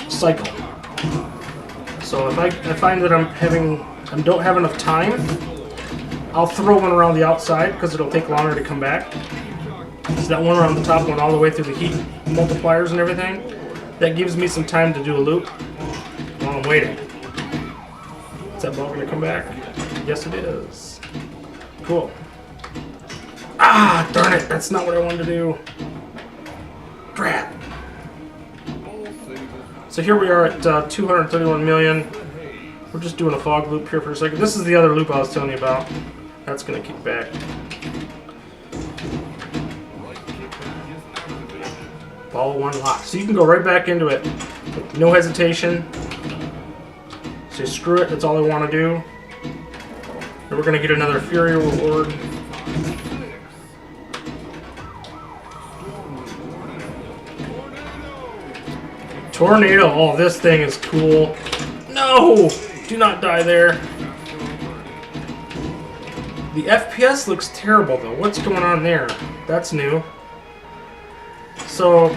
cycle. So if I find that I don't have enough time, I'll throw one around the outside because it'll take longer to come back. So that one around the top went all the way through the heat multipliers and everything. That gives me some time to do a loop while I'm waiting. Is that ball going to come back? Yes, it is. Cool. Ah, darn it. That's not what I wanted to do. Crap. So here we are at 231 million. We're just doing a fog loop here for a second. This is the other loop I was telling you about. That's going to kick back. Ball 1 lock. So you can go right back into it. No hesitation. Say screw it, that's all I want to do. And we're going to get another Fury reward. Tornado. Oh, this thing is cool. No! Do not die there. The FPS looks terrible though. What's going on there? That's new. So,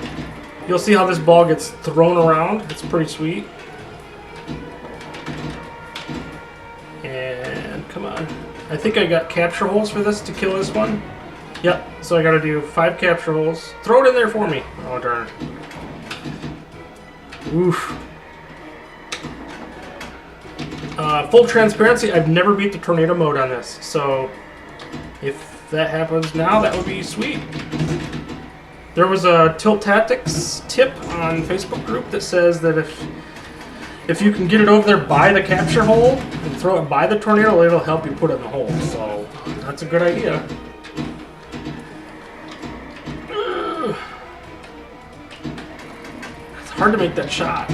you'll see how this ball gets thrown around. It's pretty sweet. And, come on. I think I got capture holes for this to kill this one. Yep, so I gotta do 5 capture holes. Throw it in there for me. Oh, darn. Oof. Full transparency, I've never beat the tornado mode on this, so if that happens now, that would be sweet. There was a Tilt Tactics tip on Facebook group that says that if you can get it over there by the capture hole and throw it by the tornado, it'll help you put it in the hole, so that's a good idea. It's hard to make that shot.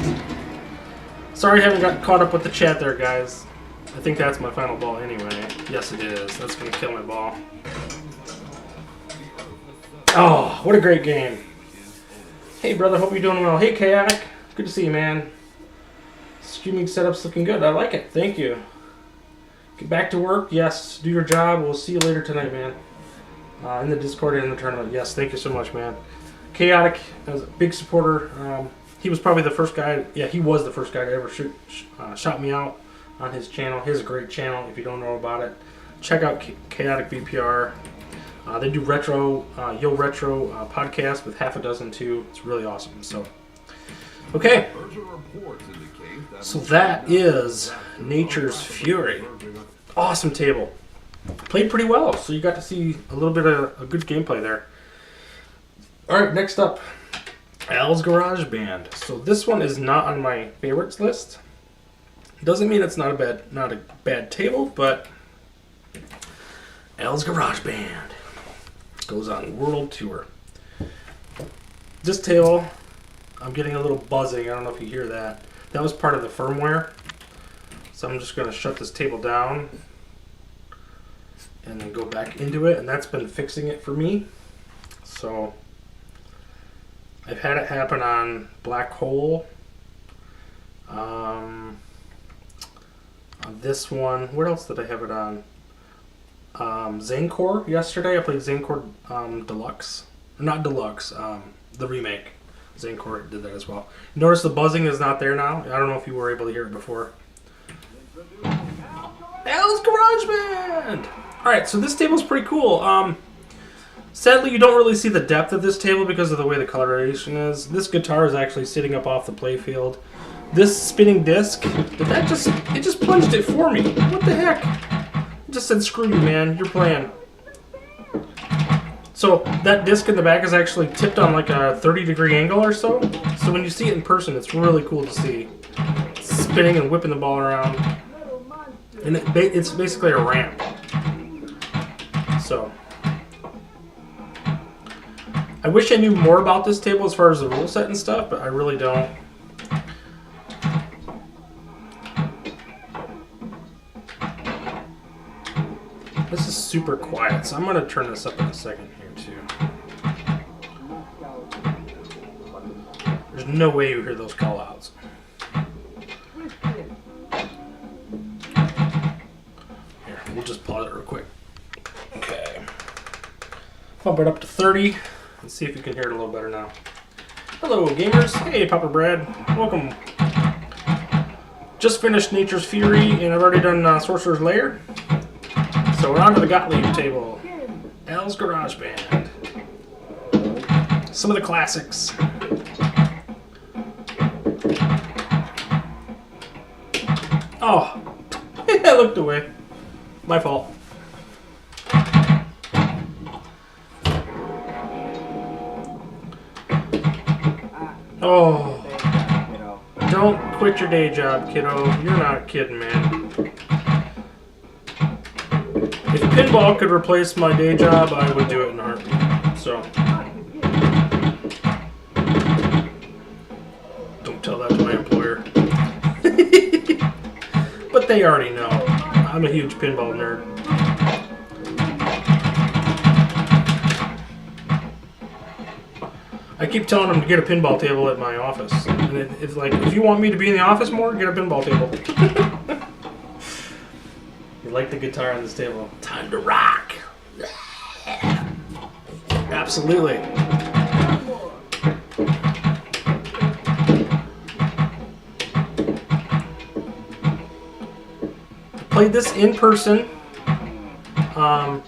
Sorry I haven't got caught up with the chat there, guys. I think that's my final ball anyway. Yes, it is. That's going to kill my ball. Oh, what a great game. Hey, brother. Hope you're doing well. Hey, Chaotic. Good to see you, man. Streaming setup's looking good. I like it. Thank you. Get back to work. Yes. Do your job. We'll see you later tonight, man. In the Discord and in the tournament. Yes. Thank you so much, man. Chaotic is a big supporter. He was probably the first guy. Yeah, he was the first guy to ever shout me out on his channel. He has a great channel. If you don't know about it, check out Chaotic VPR. They do retro, podcast with half a dozen too. It's really awesome. So, okay. So that is Nature's Fury. Awesome table. Played pretty well. So you got to see a little bit of a good gameplay there. All right, next up, Als Garage Band. So this one is not on my favorites list. Doesn't mean it's not a bad table, but Als Garage Band goes on world tour. This table, I'm getting a little buzzing. I don't know if you hear that. That was part of the firmware. So I'm just going to shut this table down and then go back into it, and that's been fixing it for me. So I've had it happen on Black Hole. On this one, what else did I have it on? Zanecore yesterday. I played Zanecore Deluxe. Not Deluxe, the remake. Zanecore did that as well. Notice the buzzing is not there now. I don't know if you were able to hear it before. Als Garage Band! Alright, so this table's pretty cool. Sadly, you don't really see the depth of this table because of the way the coloration is. This guitar is actually sitting up off the playfield. This spinning disc, it just plunged it for me. What the heck? It just said, screw you, man. You're playing. So that disc in the back is actually tipped on like a 30-degree angle or so. So when you see it in person, it's really cool to see. It's spinning and whipping the ball around. And it's basically a ramp. So I wish I knew more about this table as far as the rule set and stuff, but I really don't. This is super quiet, so I'm going to turn this up in a second here too. There's no way you hear those call outs. Here, we'll just pause it real quick. Okay. Bump it up to 30 and see if you can hear it a little better now. Hello, gamers. Hey, Papa Brad. Welcome. Just finished Nature's Fury, and I've already done Sorcerer's Lair. So we're on to the Gottlieb table. Als Garage Band. Some of the classics. Oh, I looked away. My fault. Oh, don't quit your day job, kiddo. You're not kidding, man. If pinball could replace my day job, I would do it in a heartbeat. So, don't tell that to my employer. But they already know. I'm a huge pinball nerd. I keep telling them to get a pinball table at my office. And it's like, if you want me to be in the office more, get a pinball table. You like the guitar on this table? Time to rock! Absolutely. I played this in person. I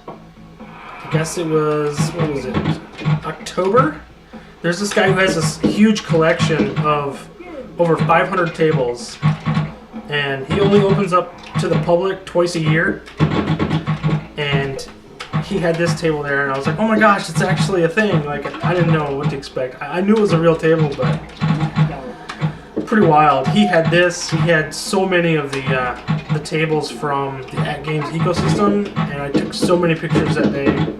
guess it was, what was it? October? There's this guy who has this huge collection of over 500 tables, and he only opens up to the public twice a year. And he had this table there, and I was like, oh my gosh, it's actually a thing. Like, I didn't know what to expect. I knew it was a real table, but pretty wild. He had this. He had so many of the tables from the At Games ecosystem, and I took so many pictures that day.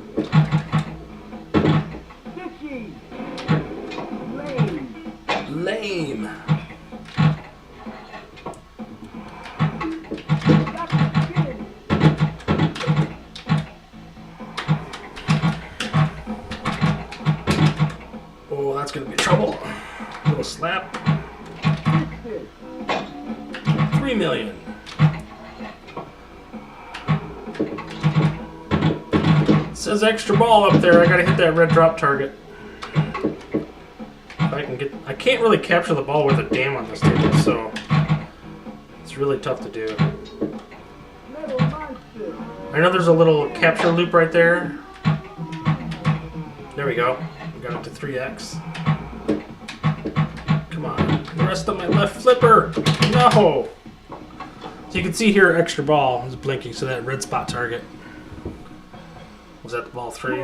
Lame. gonna be trouble. Little slap. 3 million. It says extra ball up there. I gotta hit that red drop target. If I can get, I can't really capture the ball with a dam on this table, so it's really tough to do. I know there's a little capture loop right there. There we go. We got it to 3x. Come on. The rest of my left flipper. No! So you can see here, extra ball is blinking, so that red spot target. Was that the ball 3?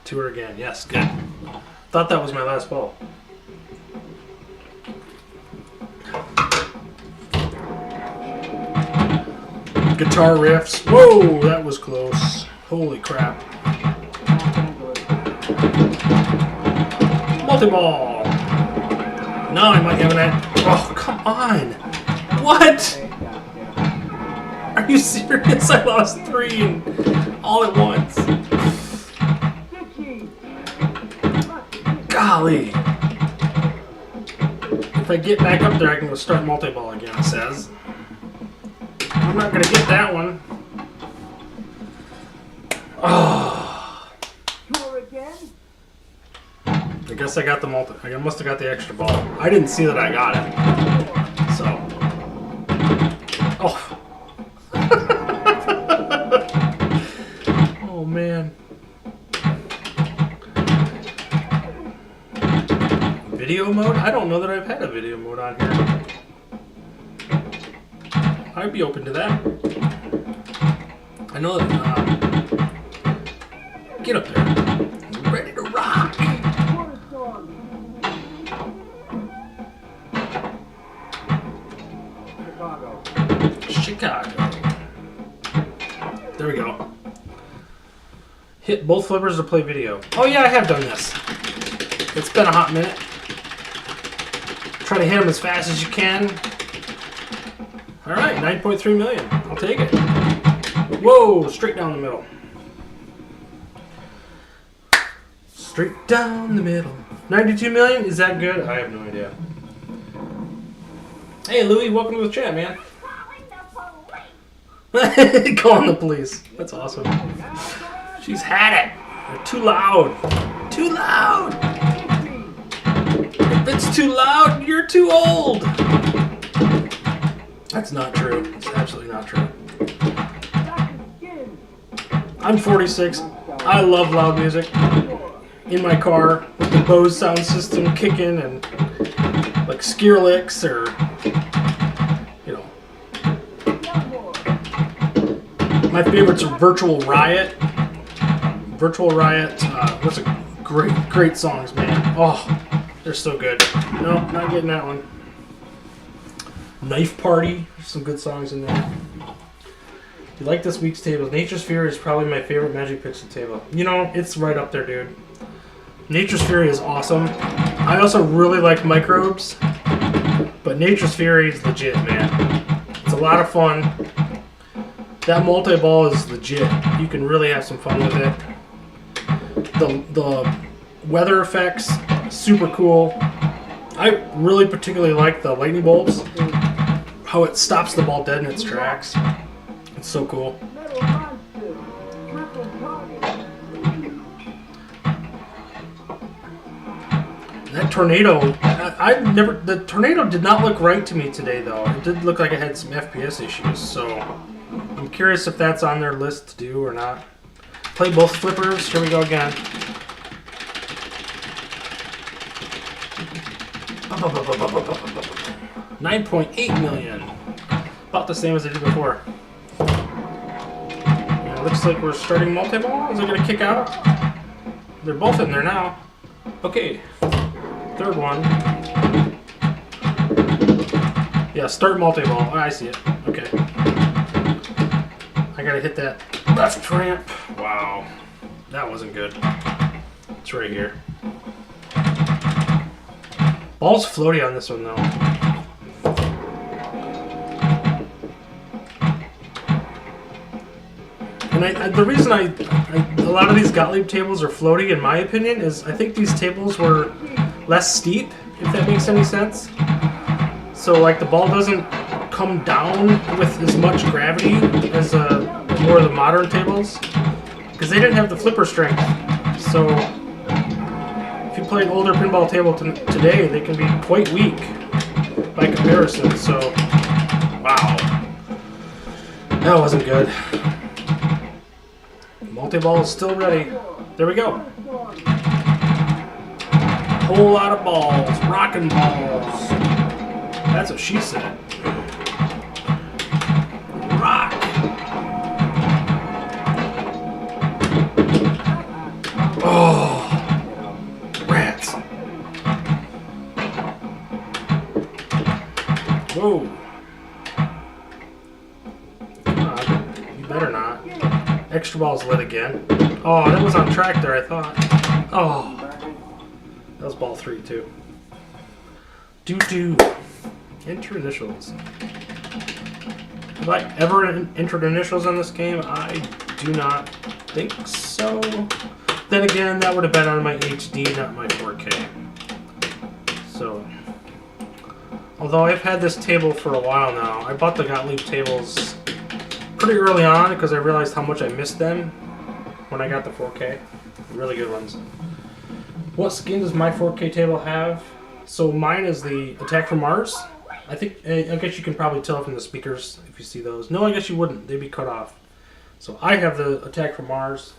Tour again. Yes, good. Thought that was my last ball. Guitar riffs. Whoa, that was close. Holy crap. Multi-ball. Now I might have an ad. Oh, come on. What? Are you serious? I lost 3 and all at once. Golly. If I get back up there, I can go start multi-ball again, it says. I'm not going to get that one. Oh. I guess I got the multi. I must have got the extra ball. I didn't see that I got it. So. Oh. Oh, man. Video mode? I don't know that I've had a video mode on here. I'd be open to that. I know that. Get up there. Ready to rock. Chicago. There we go. Hit both flippers to play video. Oh yeah, I have done this. It's been a hot minute. Try to hit them as fast as you can. Alright, 9.3 million. I'll take it. Whoa, straight down the middle. Straight down the middle. 92 million? Is that good? I have no idea. Hey, Louie, welcome to the chat, man. Calling the police. That's awesome. She's had it. They're too loud. Too loud. If it's too loud, you're too old. That's not true. It's absolutely not true. I'm 46. I love loud music. In my car with the Bose sound system kicking and like Skrillex or, you know. My favorites are Virtual Riot. Virtual Riot. Those are great songs, man. Oh, they're so good. No, not getting that one. Knife Party. There's some good songs in there. If you like this week's table, Nature's Fury is probably my favorite Magic Pixel table. You know, it's right up there, dude. Nature's Fury is awesome. I also really like Microbes, but Nature's Fury is legit, man. It's a lot of fun. That multi-ball is legit. You can really have some fun with it. The weather effects, super cool. I really particularly like the lightning bolts. How it stops the ball dead in its tracks. It's so cool. That tornado, the tornado did not look right to me today though. It did look like it had some FPS issues, so I'm curious if that's on their list to do or not. Play both flippers, here we go again. 9.8 million. About the same as I did before. And it looks like we're starting multi-ball. Is it going to kick out? They're both in there now. Okay. Third one. Yeah, start multi-ball. Oh, I see it. Okay. I got to hit that left ramp. Wow. That wasn't good. It's right here. Ball's floaty on this one, though. And the reason a lot of these Gottlieb tables are floaty, in my opinion, is I think these tables were less steep, if that makes any sense. So like the ball doesn't come down with as much gravity as more of the modern tables, because they didn't have the flipper strength. So if you play an older pinball table today, they can be quite weak by comparison. So wow, that wasn't good. Multi-ball is still ready. There we go. Whole lot of balls, rocking balls. That's what she said. Rock. Oh, rats. Whoa. Come on. You better not. Extra ball's lit again. Oh, that was on track there, I thought. Oh. That was ball 3 too. Doo-doo. Enter initials. Have I ever entered initials on this game? I do not think so. Then again, that would have been on my HD, not my 4K. So, although I've had this table for a while now, I bought the Gottlieb tables pretty early on because I realized how much I missed them when I got the 4K. Really good ones. What skin does my 4K table have? So mine is the Attack from Mars. I guess you can probably tell from the speakers if you see those. No, I guess you wouldn't. They'd be cut off. So I have the Attack from Mars.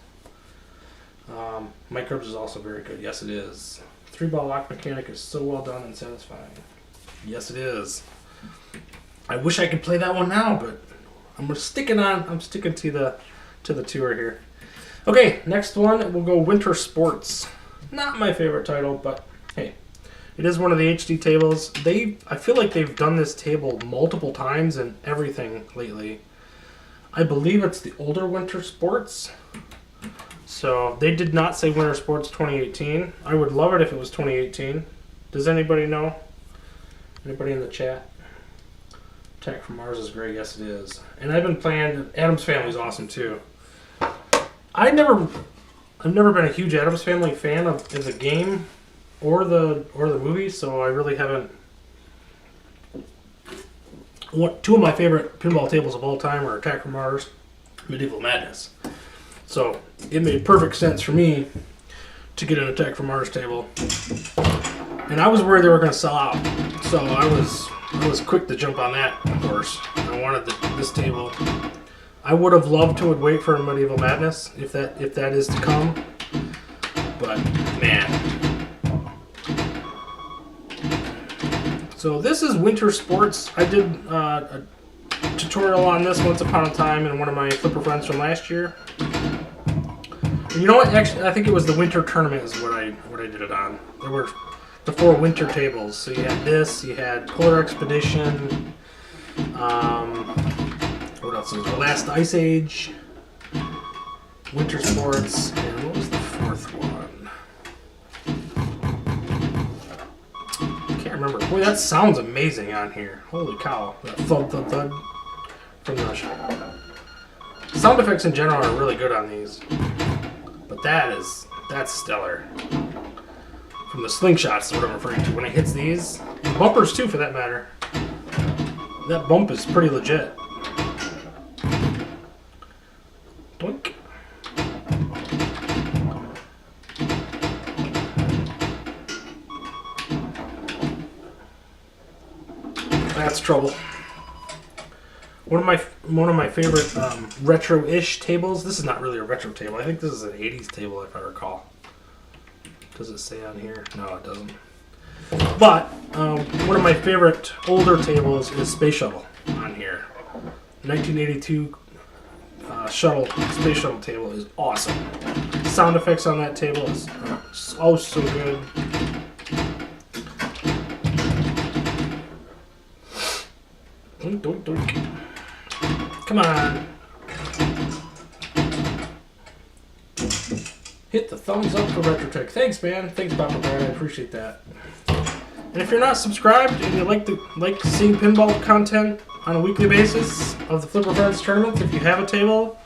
Mike Herb's is also very good. Yes, it is. 3-ball lock mechanic is so well done and satisfying. Yes, it is. I wish I could play that one now, but I'm sticking to the tour here. Okay, next one we'll go Wintersports. Not my favorite title, but hey, it is one of the HD tables. I feel like they've done this table multiple times and everything lately. I believe it's the older Wintersports. So they did not say Wintersports 2018. I would love it if it was 2018. Does anybody know? Anybody in the chat? Attack from Mars is great. Yes, it is. And I've been playing. Addams Family's awesome too. I've never been a huge Addams Family fan as a game or the movie, so I really haven't. Two of my favorite pinball tables of all time are Attack from Mars, Medieval Madness. So it made perfect sense for me to get an Attack from Mars table, and I was worried they were going to sell out, so I was quick to jump on that. Of course, I wanted this table. I would have loved to wait for Medieval Madness if that is to come, but man. So this is Wintersports. I did a tutorial on this once upon a time in one of my flipper friends from last year. And you know what? Actually, I think it was the Winter Tournament is what I did it on. There were the 4 winter tables. So you had this, you had Polar Expedition. What else is there? Last Ice Age, Wintersports, and what was the 4th one? I can't remember. Boy, that sounds amazing on here. Holy cow. That thud, thud, thud from the sound effects in general are really good on these. But that's stellar. From the slingshots is what I'm referring to. When it hits these, and bumpers too for that matter. That bump is pretty legit. Doink. That's trouble. One of my favorite retro-ish tables. This is not really a retro table. I think this is an 80s table if I recall. Does it say on here? No, it doesn't. But one of my favorite older tables is Space Shuttle on here. 1982 Space Shuttle table is awesome. Sound effects on that table is so good. Doink, doink, doink. Come on. Hit the thumbs up for RetroTech. Thanks, man. Thanks, Papa Brad. I appreciate that. And if you're not subscribed and you like seeing pinball content on a weekly basis of the Flipper Friends tournaments, if you have a table,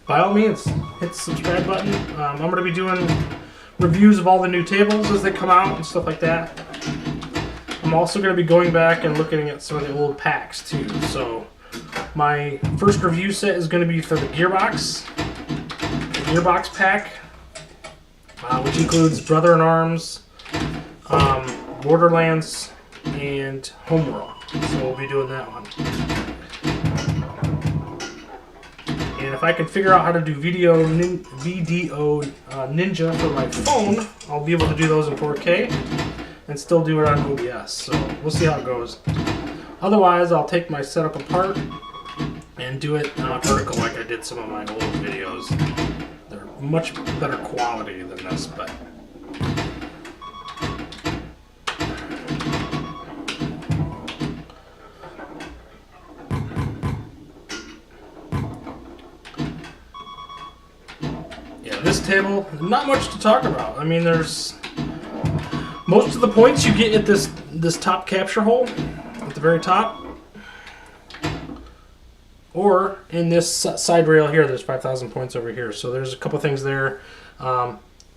by all means, hit the subscribe button. I'm going to be doing reviews of all the new tables as they come out and stuff like that. I'm also going to be going back and looking at some of the old packs too. So my first review set is going to be for the Gearbox pack, which includes Brother in Arms, Borderlands, and Homeworld. So we'll be doing that one. And if I can figure out how to do VDO Ninja for my phone, I'll be able to do those in 4K and still do it on OBS. So we'll see how it goes. Otherwise, I'll take my setup apart and do it vertical like I did some of my old videos. They're much better quality than this, but yeah, this table, not much to talk about. I mean, there's most of the points you get at this top capture hole at the very top, or in this side rail here. There's 5,000 points over here, so there's a couple things there.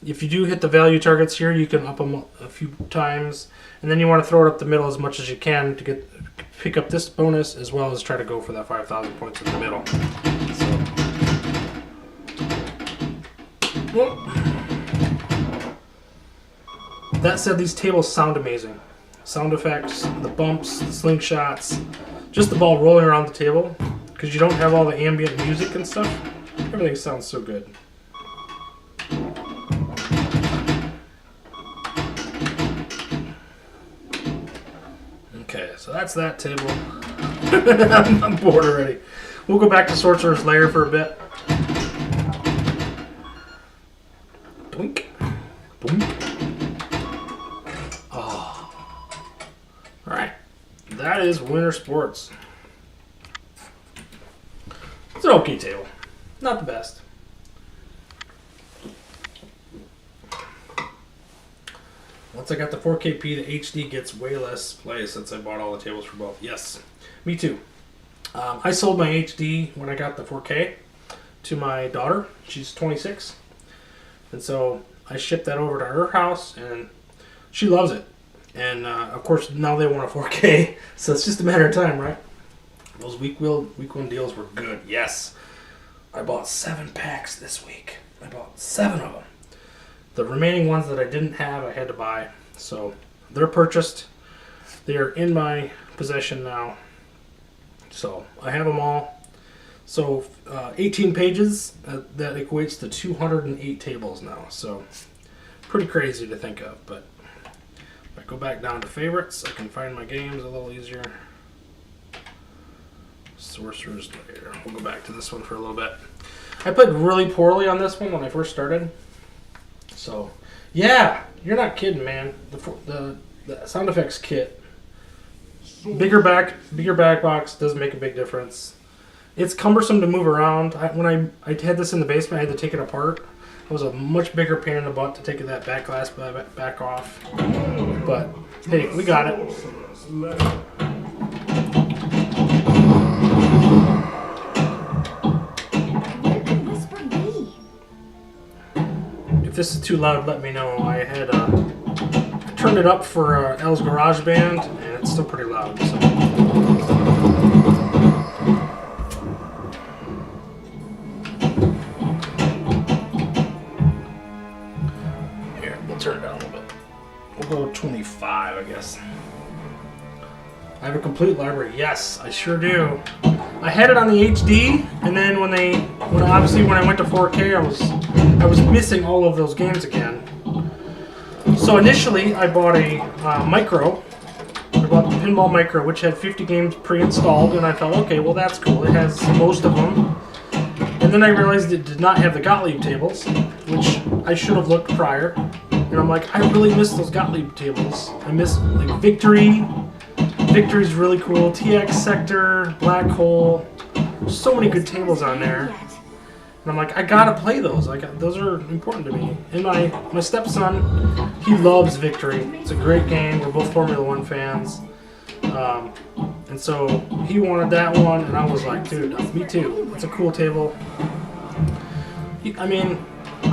If you do hit the value targets here, you can up them a few times, and then you want to throw it up the middle as much as you can to pick up this bonus, as well as try to go for that 5,000 points in the middle. So, that said, these tables sound amazing. Sound effects, the bumps, the slingshots, just the ball rolling around the table, because you don't have all the ambient music and stuff. Everything sounds so good. Okay, so that's that table. I'm bored already. We'll go back to Sorcerer's Lair for a bit. Boink. Boink. Oh. Alright. That is Wintersports. It's an okay table. Not the best. Once I got the 4KP, the HD gets way less play since I bought all the tables for both. Yes, me too. I sold my HD when I got the 4K to my daughter. She's 26. And so I shipped that over to her house, and she loves it. And of course, now they want a 4K, so it's just a matter of time, right? Those week one deals were good. Yes, I bought 7 packs this week. I bought 7 of them. The remaining ones that I didn't have, I had to buy. So they're purchased. They are in my possession now. So I have them all. So 18 pages, that equates to 208 tables now. So pretty crazy to think of. But if I go back down to favorites, I can find my games a little easier. Sorcerers Lair. We'll go back to this one for a little bit. I played really poorly on this one when I first started. So, yeah, you're not kidding, man. The sound effects kit, bigger back box does make a big difference. It's cumbersome to move around. When I had this in the basement, I had to take it apart. It was a much bigger pain in the butt to take that back glass back off. But hey, we got it. If this is too loud, let me know. I had turned it up for Als Garage Band, and it's still pretty loud. So. Here, we'll turn it down a little bit. We'll go 25, I guess. I have a complete library. Yes, I sure do. I had it on the HD, and then when I went to 4K, I was missing all of those games again. So initially, I bought a micro. I bought the Pinball Micro, which had 50 games pre-installed, and I thought, okay, well that's cool. It has most of them. And then I realized it did not have the Gottlieb tables, which I should have looked prior. And I'm like, I really miss those Gottlieb tables. I miss like Victory. Victory's really cool. TX Sector, Black Hole. There's so many good tables on there. And I'm like, I gotta play those. Those are important to me. And my stepson, he loves Victory. It's a great game. We're both Formula 1 fans. And so he wanted that one, and I was like, dude, me too. It's a cool table. I mean,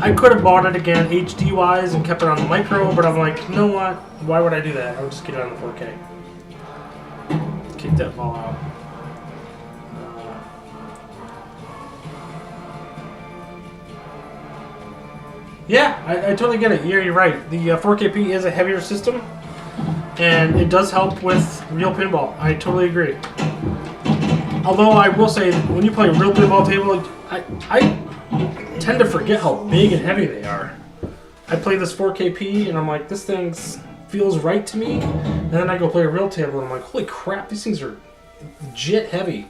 I could have bought it again HD wise and kept it on the micro, but I'm like, you know what? Why would I do that? I would just get it on the 4K. Kick that ball out. Yeah, I totally get it. You're right. The 4KP is a heavier system, and it does help with real pinball. I totally agree. Although I will say, when you play a real pinball table, I tend to forget how big and heavy they are. I play this 4KP, and I'm like, this thing feels right to me. And then I go play a real table, and I'm like, holy crap, these things are legit heavy.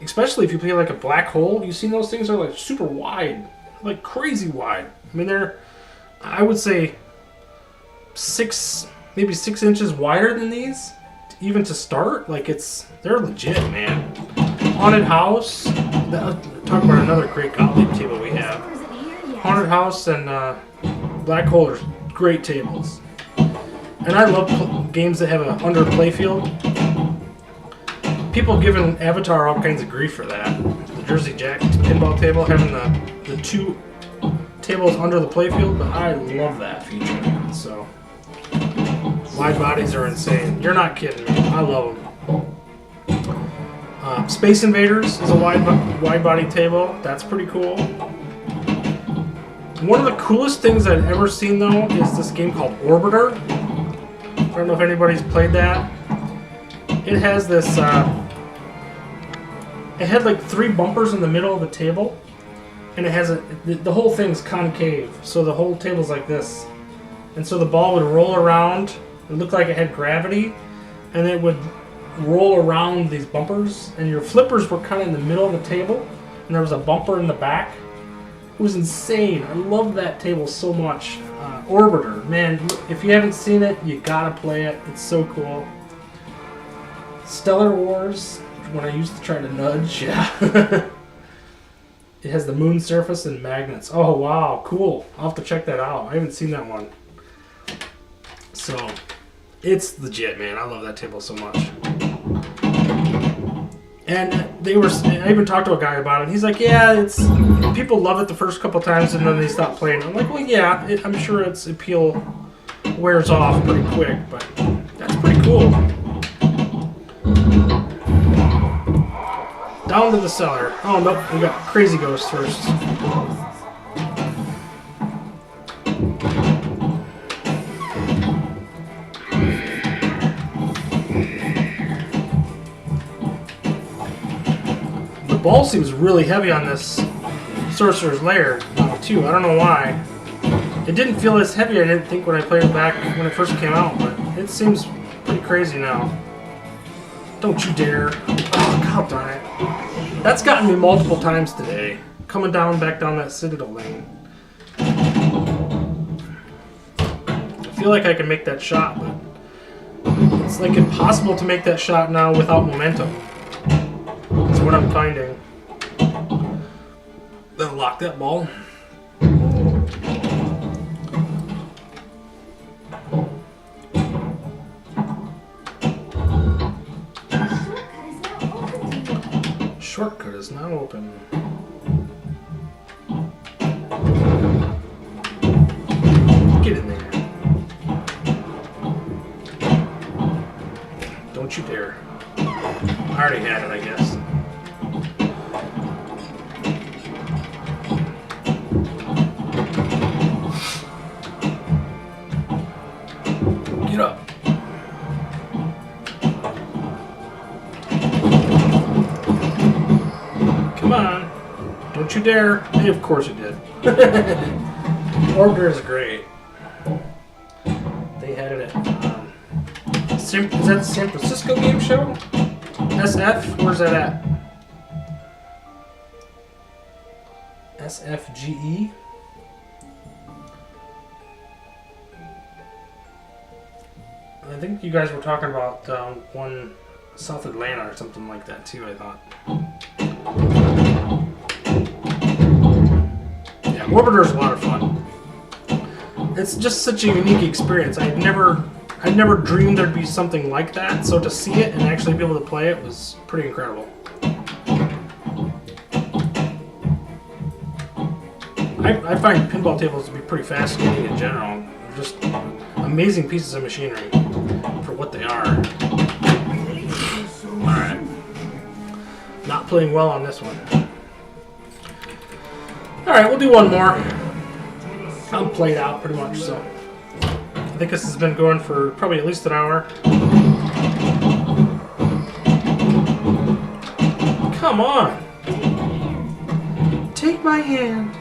Especially if you play like a black hole. You've seen those things are like super wide, like crazy wide. I mean, they're, I would say, maybe 6 inches wider than these, even to start. Like, they're legit, man. Haunted House. Talk about another great Gottlieb table we have. Whispers in here yet. Haunted House and Black Hole are great tables. And I love games that have an under play field. People giving Avatar all kinds of grief for that. The Jersey Jack pinball table having the 2 tables under the playfield, but I love that feature. So wide bodies are insane. You're not kidding me. I love them. Space Invaders is a wide body table. That's pretty cool. One of the coolest things I've ever seen though is this game called Orbiter. I don't know if anybody's played that. It has this. It had like 3 bumpers in the middle of the table. And it has the whole thing's concave, so the whole table's like this. And so the ball would roll around, it looked like it had gravity, and it would roll around these bumpers, and your flippers were kind of in the middle of the table, and there was a bumper in the back. It was insane. I love that table so much. Orbiter, man, if you haven't seen it, you gotta play it. It's so cool. Stellar Wars, when I used to try to nudge, yeah. It has the moon surface and magnets. Oh, wow. Cool. I'll have to check that out. I haven't seen that one. So, it's legit, man. I love that table so much. And I even talked to a guy about it. He's like, yeah, people love it the first couple times and then they stop playing. I'm like, well, yeah, I'm sure its appeal wears off pretty quick, but that's pretty cool. Down to the cellar. Oh, nope. We got Crazy Ghost first. The ball seems really heavy on this Sorcerer's Lair, too. I don't know why. It didn't feel as heavy, I didn't think, when I played it back when it first came out, but it seems pretty crazy now. Don't you dare. Oh, god darn it. That's gotten me multiple times today. Coming back down that Citadel lane. I feel like I can make that shot, but it's like impossible to make that shot now without momentum. That's what I'm finding. Then lock that ball. Shortcut is now open. Get in there. Don't you dare. I already had it, I guess. Get up. Come on. Don't you dare. Hey, of course you did. Orbiter is great. They had it at... is that the San Francisco Game Show? SF? Where's that at? SFGE? I think you guys were talking about one South Atlanta or something like that too, I thought. Yeah, Orbiter's a lot of fun. It's just such a unique experience. I'd never dreamed there'd be something like that, so to see it and actually be able to play it was pretty incredible. I find pinball tables to be pretty fascinating in general. They're just amazing pieces of machinery for what they are. Alright. Not playing well on this one. Alright, we'll do one more. I'm played out pretty much, so. I think this has been going for probably at least an hour. Come on! Take my hand.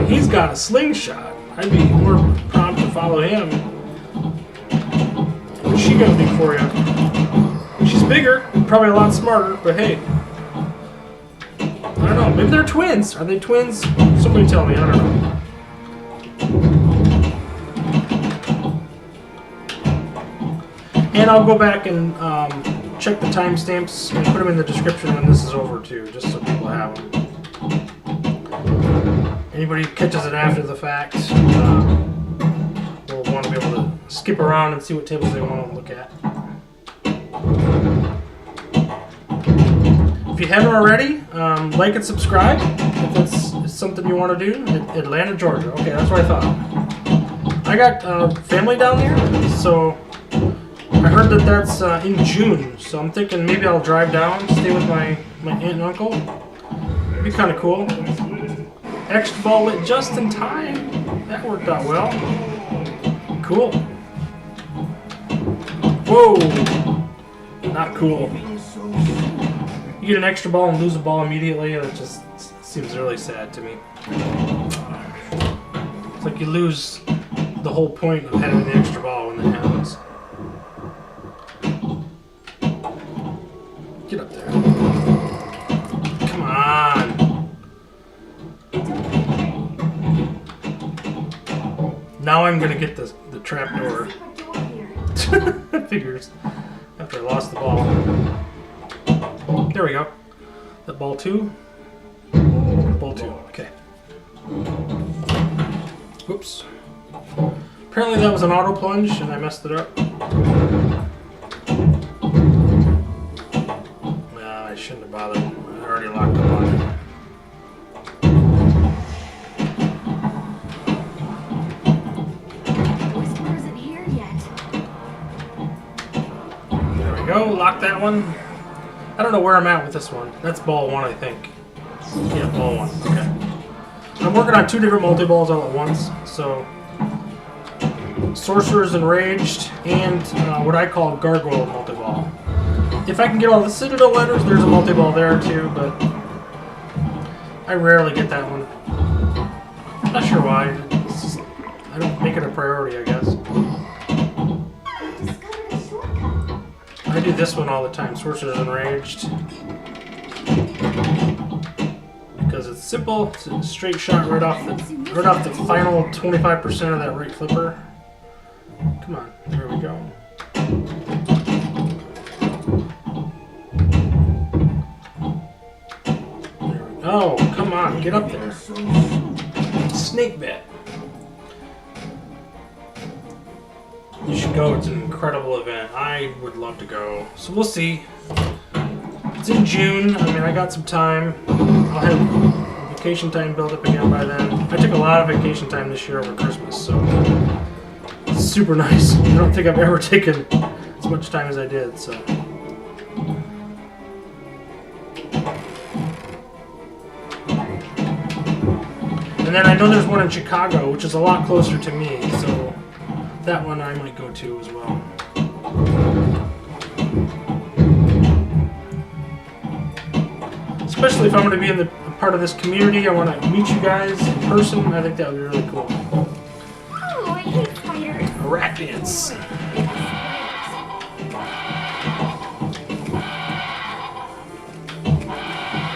He's got a slingshot. I'd be more prompt to follow him. What's she gonna do for you? She's bigger, probably a lot smarter, but hey. I don't know, maybe they're twins. Are they twins? Somebody tell me, I don't know. And I'll go back and check the timestamps and put them in the description when this is over too, just so people have them. Anybody who catches it after the fact will want to be able to skip around and see what tables they want to look at. If you haven't already, like and subscribe if that's something you want to do. Atlanta, Georgia. Okay, that's what I thought. I got family down there, so I heard that that's in June. So I'm thinking maybe I'll drive down, stay with my aunt and uncle. It'd be kind of cool. Extra ball lit just in time. That worked out well. Cool. Whoa! Not cool. You get an extra ball and lose a ball immediately. That just seems really sad to me. It's like you lose the whole point of having the extra ball when that happens. Get up there. Come on. Now I'm gonna get the trap door. Figures. After I lost the ball. There we go. That ball two. Ball two. Okay. Whoops. Apparently that was an auto plunge and I messed it up. Nah, I shouldn't have bothered. I already locked up on it. Go, lock that one. I don't know where I'm at with this one. That's ball one, I think. Yeah, ball one. Okay. I'm working on two different multi-balls all at once. So, Sorcerers Enraged and what I call Gargoyle multi-ball. If I can get all the Citadel letters, there's a multi-ball there too, but I rarely get that one. I'm not sure why. It's just, I don't make it a priority, I guess. I do this one all the time, Sorcerers Enraged. Because it's simple, it's a straight shot right off the final 25% of that right flipper. Come on, there we go. There we go. Come on, get up there. Snake bit. You should go. It's an incredible event. I would love to go. So we'll see. It's in June. I mean, I got some time. I'll have vacation time built up again by then. I took a lot of vacation time this year over Christmas, so it's super nice. I don't think I've ever taken as much time as I did, so. And then I know there's one in Chicago, which is a lot closer to me, so that one I might go to as well. Especially if I'm going to be in the part of this community, I want to meet you guys in person. I think that would be really cool. Oh, I hate spiders. Arachnids.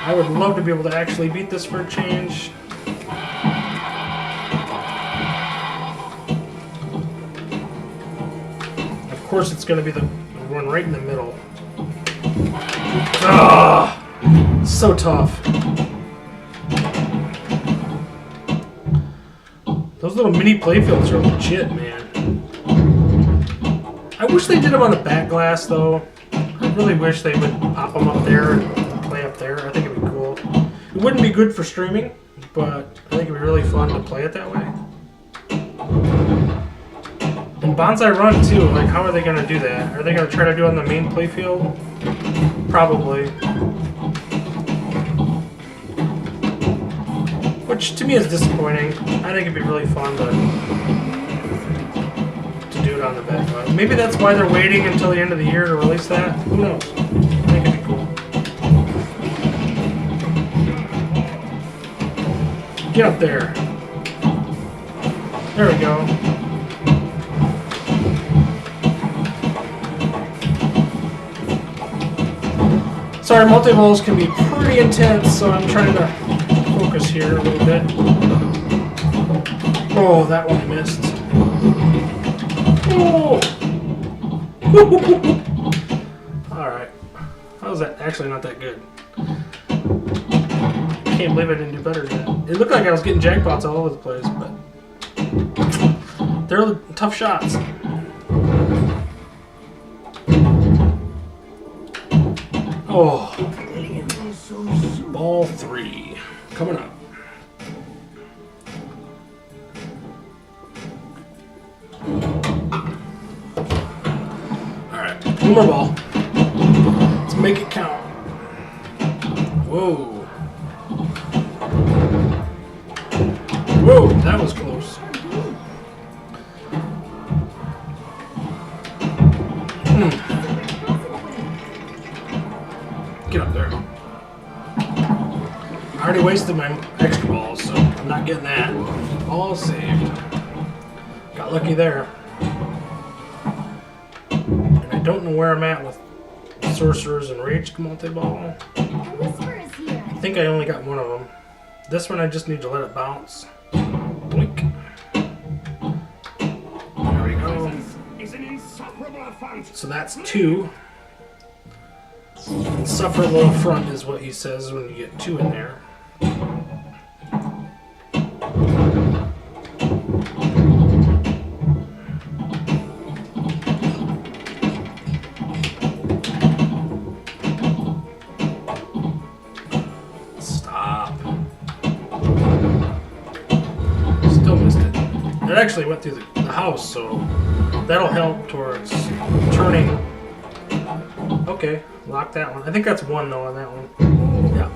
I would love to be able to actually beat this for a change. Of course, it's going to be the one right in the middle. Ah, so tough. Those little mini playfields are legit, man. I wish they did them on the back glass, though. I really wish they would pop pop them up there and play up there. I think it'd be cool. It wouldn't be good for streaming, but I think it'd be really fun to play it that way. And Bonsai Run too, like how are they going to do that? Are they going to try to do it on the main playfield? Probably. Which to me is disappointing. I think it'd be really fun to do it on the back. Maybe that's why they're waiting until the end of the year to release that. Who knows? I think it'd be cool. Get up there. There we go. Sorry, multi-balls can be pretty intense, so I'm trying to focus here a little bit. Oh, that one missed. Oh! Alright. How was that? Actually, not that good. Can't believe I didn't do better than that. It looked like I was getting jackpots all over the place, but they're tough shots. Oh. Ball 3. Coming up. Alright, one more ball. Let's make it count. Whoa. Whoa, that was close. Get up there. I already wasted my extra balls, so I'm not getting that. All saved. Got lucky there. And I don't know where I'm at with Sorcerers and Rage multi-ball. The Whisper is here. I think I only got one of them. This one I just need to let it bounce. Blink. There we go. Is an insufferable affront. So that's 2. Insufferable affront is what he says when you get 2 in there. Stop. Still missed it. It actually went through the house, so that'll help towards turning. Okay, lock that one. I think that's 1 though on that one. Yeah.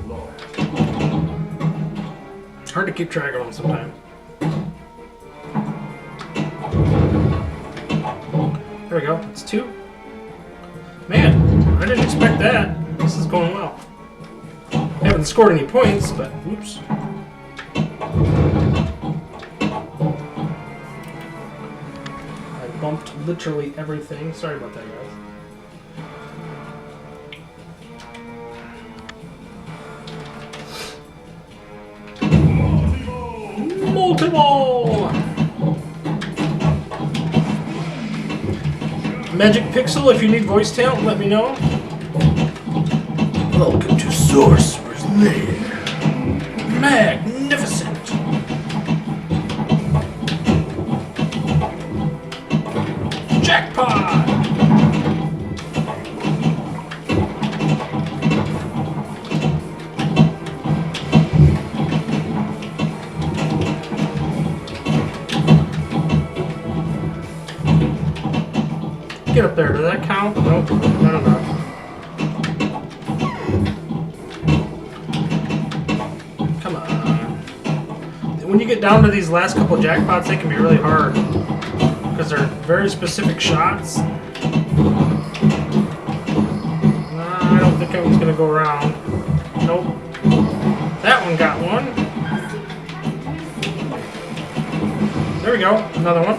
It's hard to keep track of them sometimes. There we go. It's 2. Man, I didn't expect that. This is going well. I haven't scored any points, but oops. I bumped literally everything. Sorry about that, guys. Multi-ball! Magic Pixel, if you need voice talent, let me know. Welcome to Sorcerers Lair. Magnificent! Jackpot! Get up there. Does that count? Nope. Not enough. Come on. When you get down to these last couple jackpots, they can be really hard because they're very specific shots. I don't think that one's going to go around. Nope. That one got one. There we go. Another one.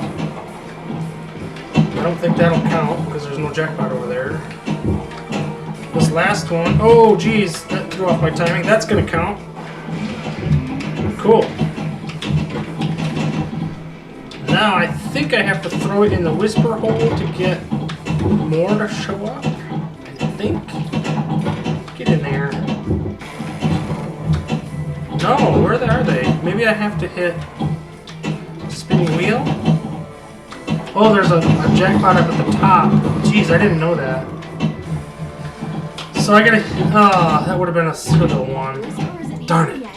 I don't think that'll count because there's no jackpot over there. This last one, oh geez, that threw off my timing. That's gonna count. Cool. Now I think I have to throw it in the whisper hole to get more to show up. I think. Get in there. No, where are they? Maybe I have to hit spinning wheel? Oh, there's a jackpot up at the top. Jeez, I didn't know that. So I gotta. That would have been a Citadel one. Whisper isn't Darn here it. yet.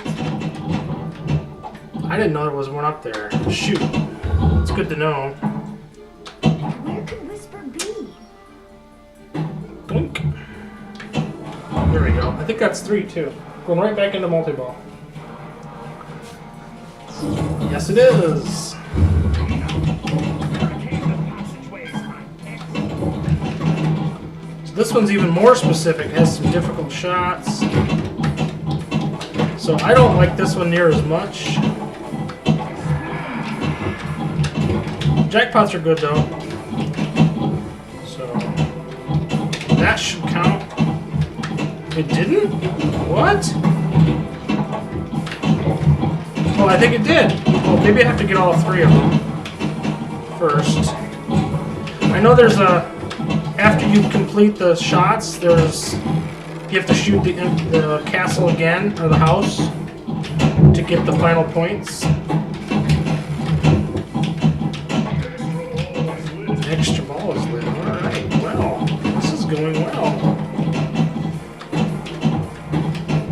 I didn't know there was one up there. Shoot. It's good to know. Where could Whisper be? Blink. There we go. I think that's 3 too. Going right back into multi-ball. Yes, it is. So this one's even more specific. It has some difficult shots. So I don't like this one near as much. Jackpots are good though. So that should count. It didn't? What? Oh, I think it did. Well, maybe I have to get all 3 of them first. I know there's a... After you complete the shots, there's... You have to shoot the castle again, or the house, to get the final points. Extra ball is lit. Alright, well, this is going well.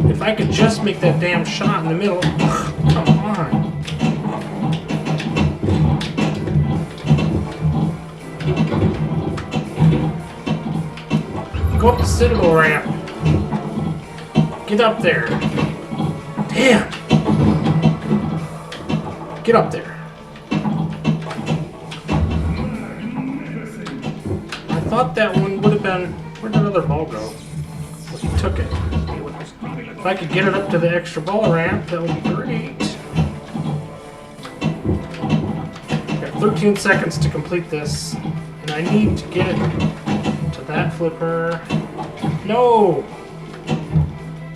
If I could just make that damn shot in the middle. Come on. Go up the Citadel ramp. Get up there. Damn. Get up there. I thought that one would have been... Where'd that other ball go? Well, he took it. If I could get it up to the extra ball ramp, that would be great. Got 13 seconds to complete this, and I need to get it to that flipper. No!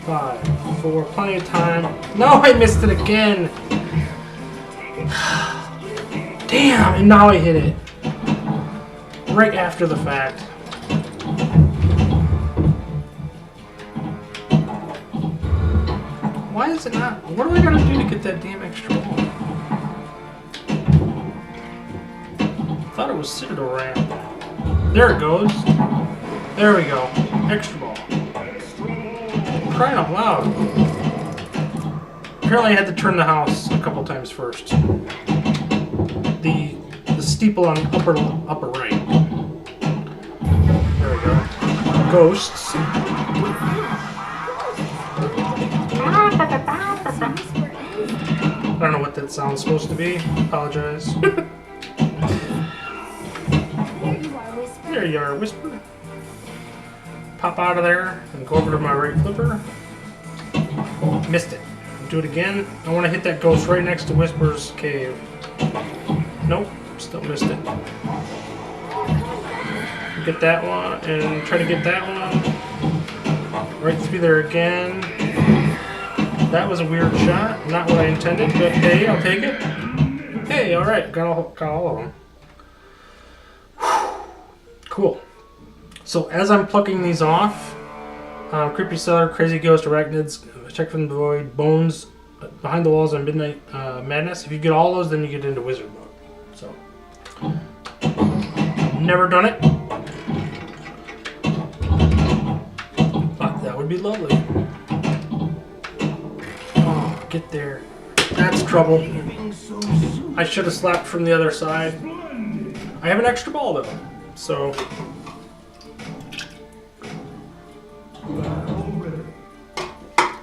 5, 4, plenty of time. No, I missed it again! Damn, and now I hit it. Right after the fact. Why is it not? What do I gotta do to get that damn extra ball? I thought it was Citadel ramp. There it goes. There we go. Extra ball. Crying out loud. Apparently I had to turn the house a couple times first. The steeple on upper right. There we go. Ghosts. I don't know what that sound's supposed to be. Apologize. There you are, Whisper. There you are, Whisper. Pop out of there and go over to my right flipper. Missed it. Do it again. I want to hit that ghost right next to Whisper's cave. Nope, still missed it. Get that one and try to get that one. Right through there again. That was a weird shot. Not what I intended, but hey, I'll take it. Hey, alright, got all of them. Cool. So as I'm plucking these off, Creepy Cellar, Crazy Ghost, Arachnids, Check from the Void, Bones, Behind the Walls, and Midnight Madness. If you get all those, then you get into Wizard mode. So, never done it, but that would be lovely. Oh, get there. That's trouble. I should have slapped from the other side. I have an extra ball though, so.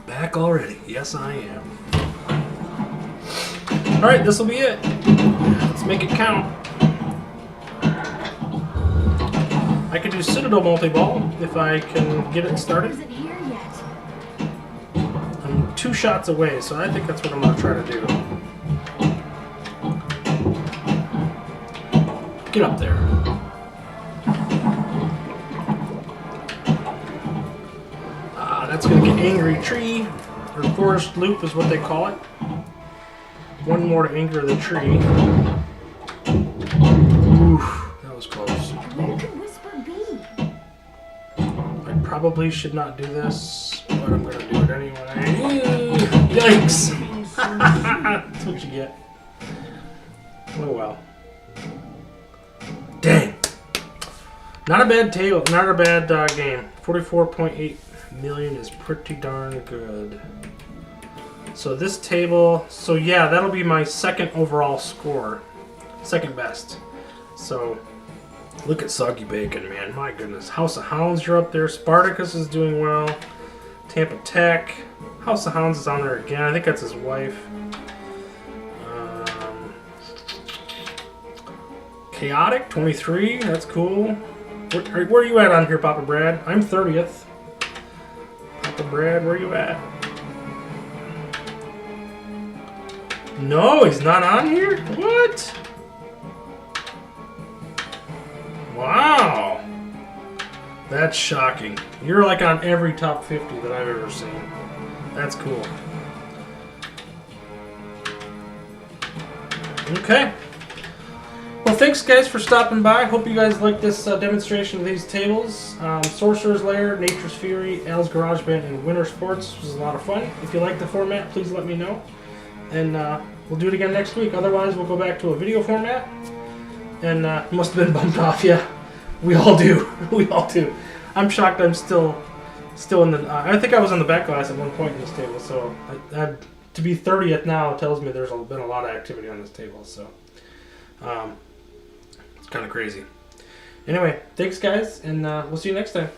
Back already. Yes, I am. Alright, this will be it. Let's make it count. I could do Citadel multi-ball if I can get it started. Isn't here yet. I'm 2 shots away, so I think that's what I'm going to try to do. Get up there. That's going to get Angry Tree, or Forest Loop is what they call it. One more to anger the tree. Oof, that was close. Where could Whisper be? I probably should not do this, but I'm going to do it anyway. Yikes! That's what you get. Oh well. Dang. Not a bad table, not a bad game. 44.8 million is pretty darn good. So this table, so yeah, that'll be my second overall score. Second best. So look at Soggy Bacon, man. My goodness. House of Hounds, you're up there. Spartacus is doing well. Tampa Tech. House of Hounds is on there again. I think that's his wife. Chaotic, 23. That's cool. Where are you at on here, Papa Brad? I'm 30th. Papa Brad, where are you at? No, he's not on here? What? Wow. That's shocking. You're like on every top 50 that I've ever seen. That's cool. Okay. Well, thanks guys for stopping by. Hope you guys liked this demonstration of these tables. Sorcerers Lair, Nature's Fury, Als Garage Band, and Wintersports was a lot of fun. If you like the format, please let me know. And we'll do it again next week. Otherwise, we'll go back to a video format. And must have been bumped off, yeah. We all do. We all do. I'm shocked I'm still in the... I think I was on the back glass at one point in this table, so to be 30th now tells me there's been a lot of activity on this table, so... it's kind of crazy. Anyway, thanks guys, and we'll see you next time.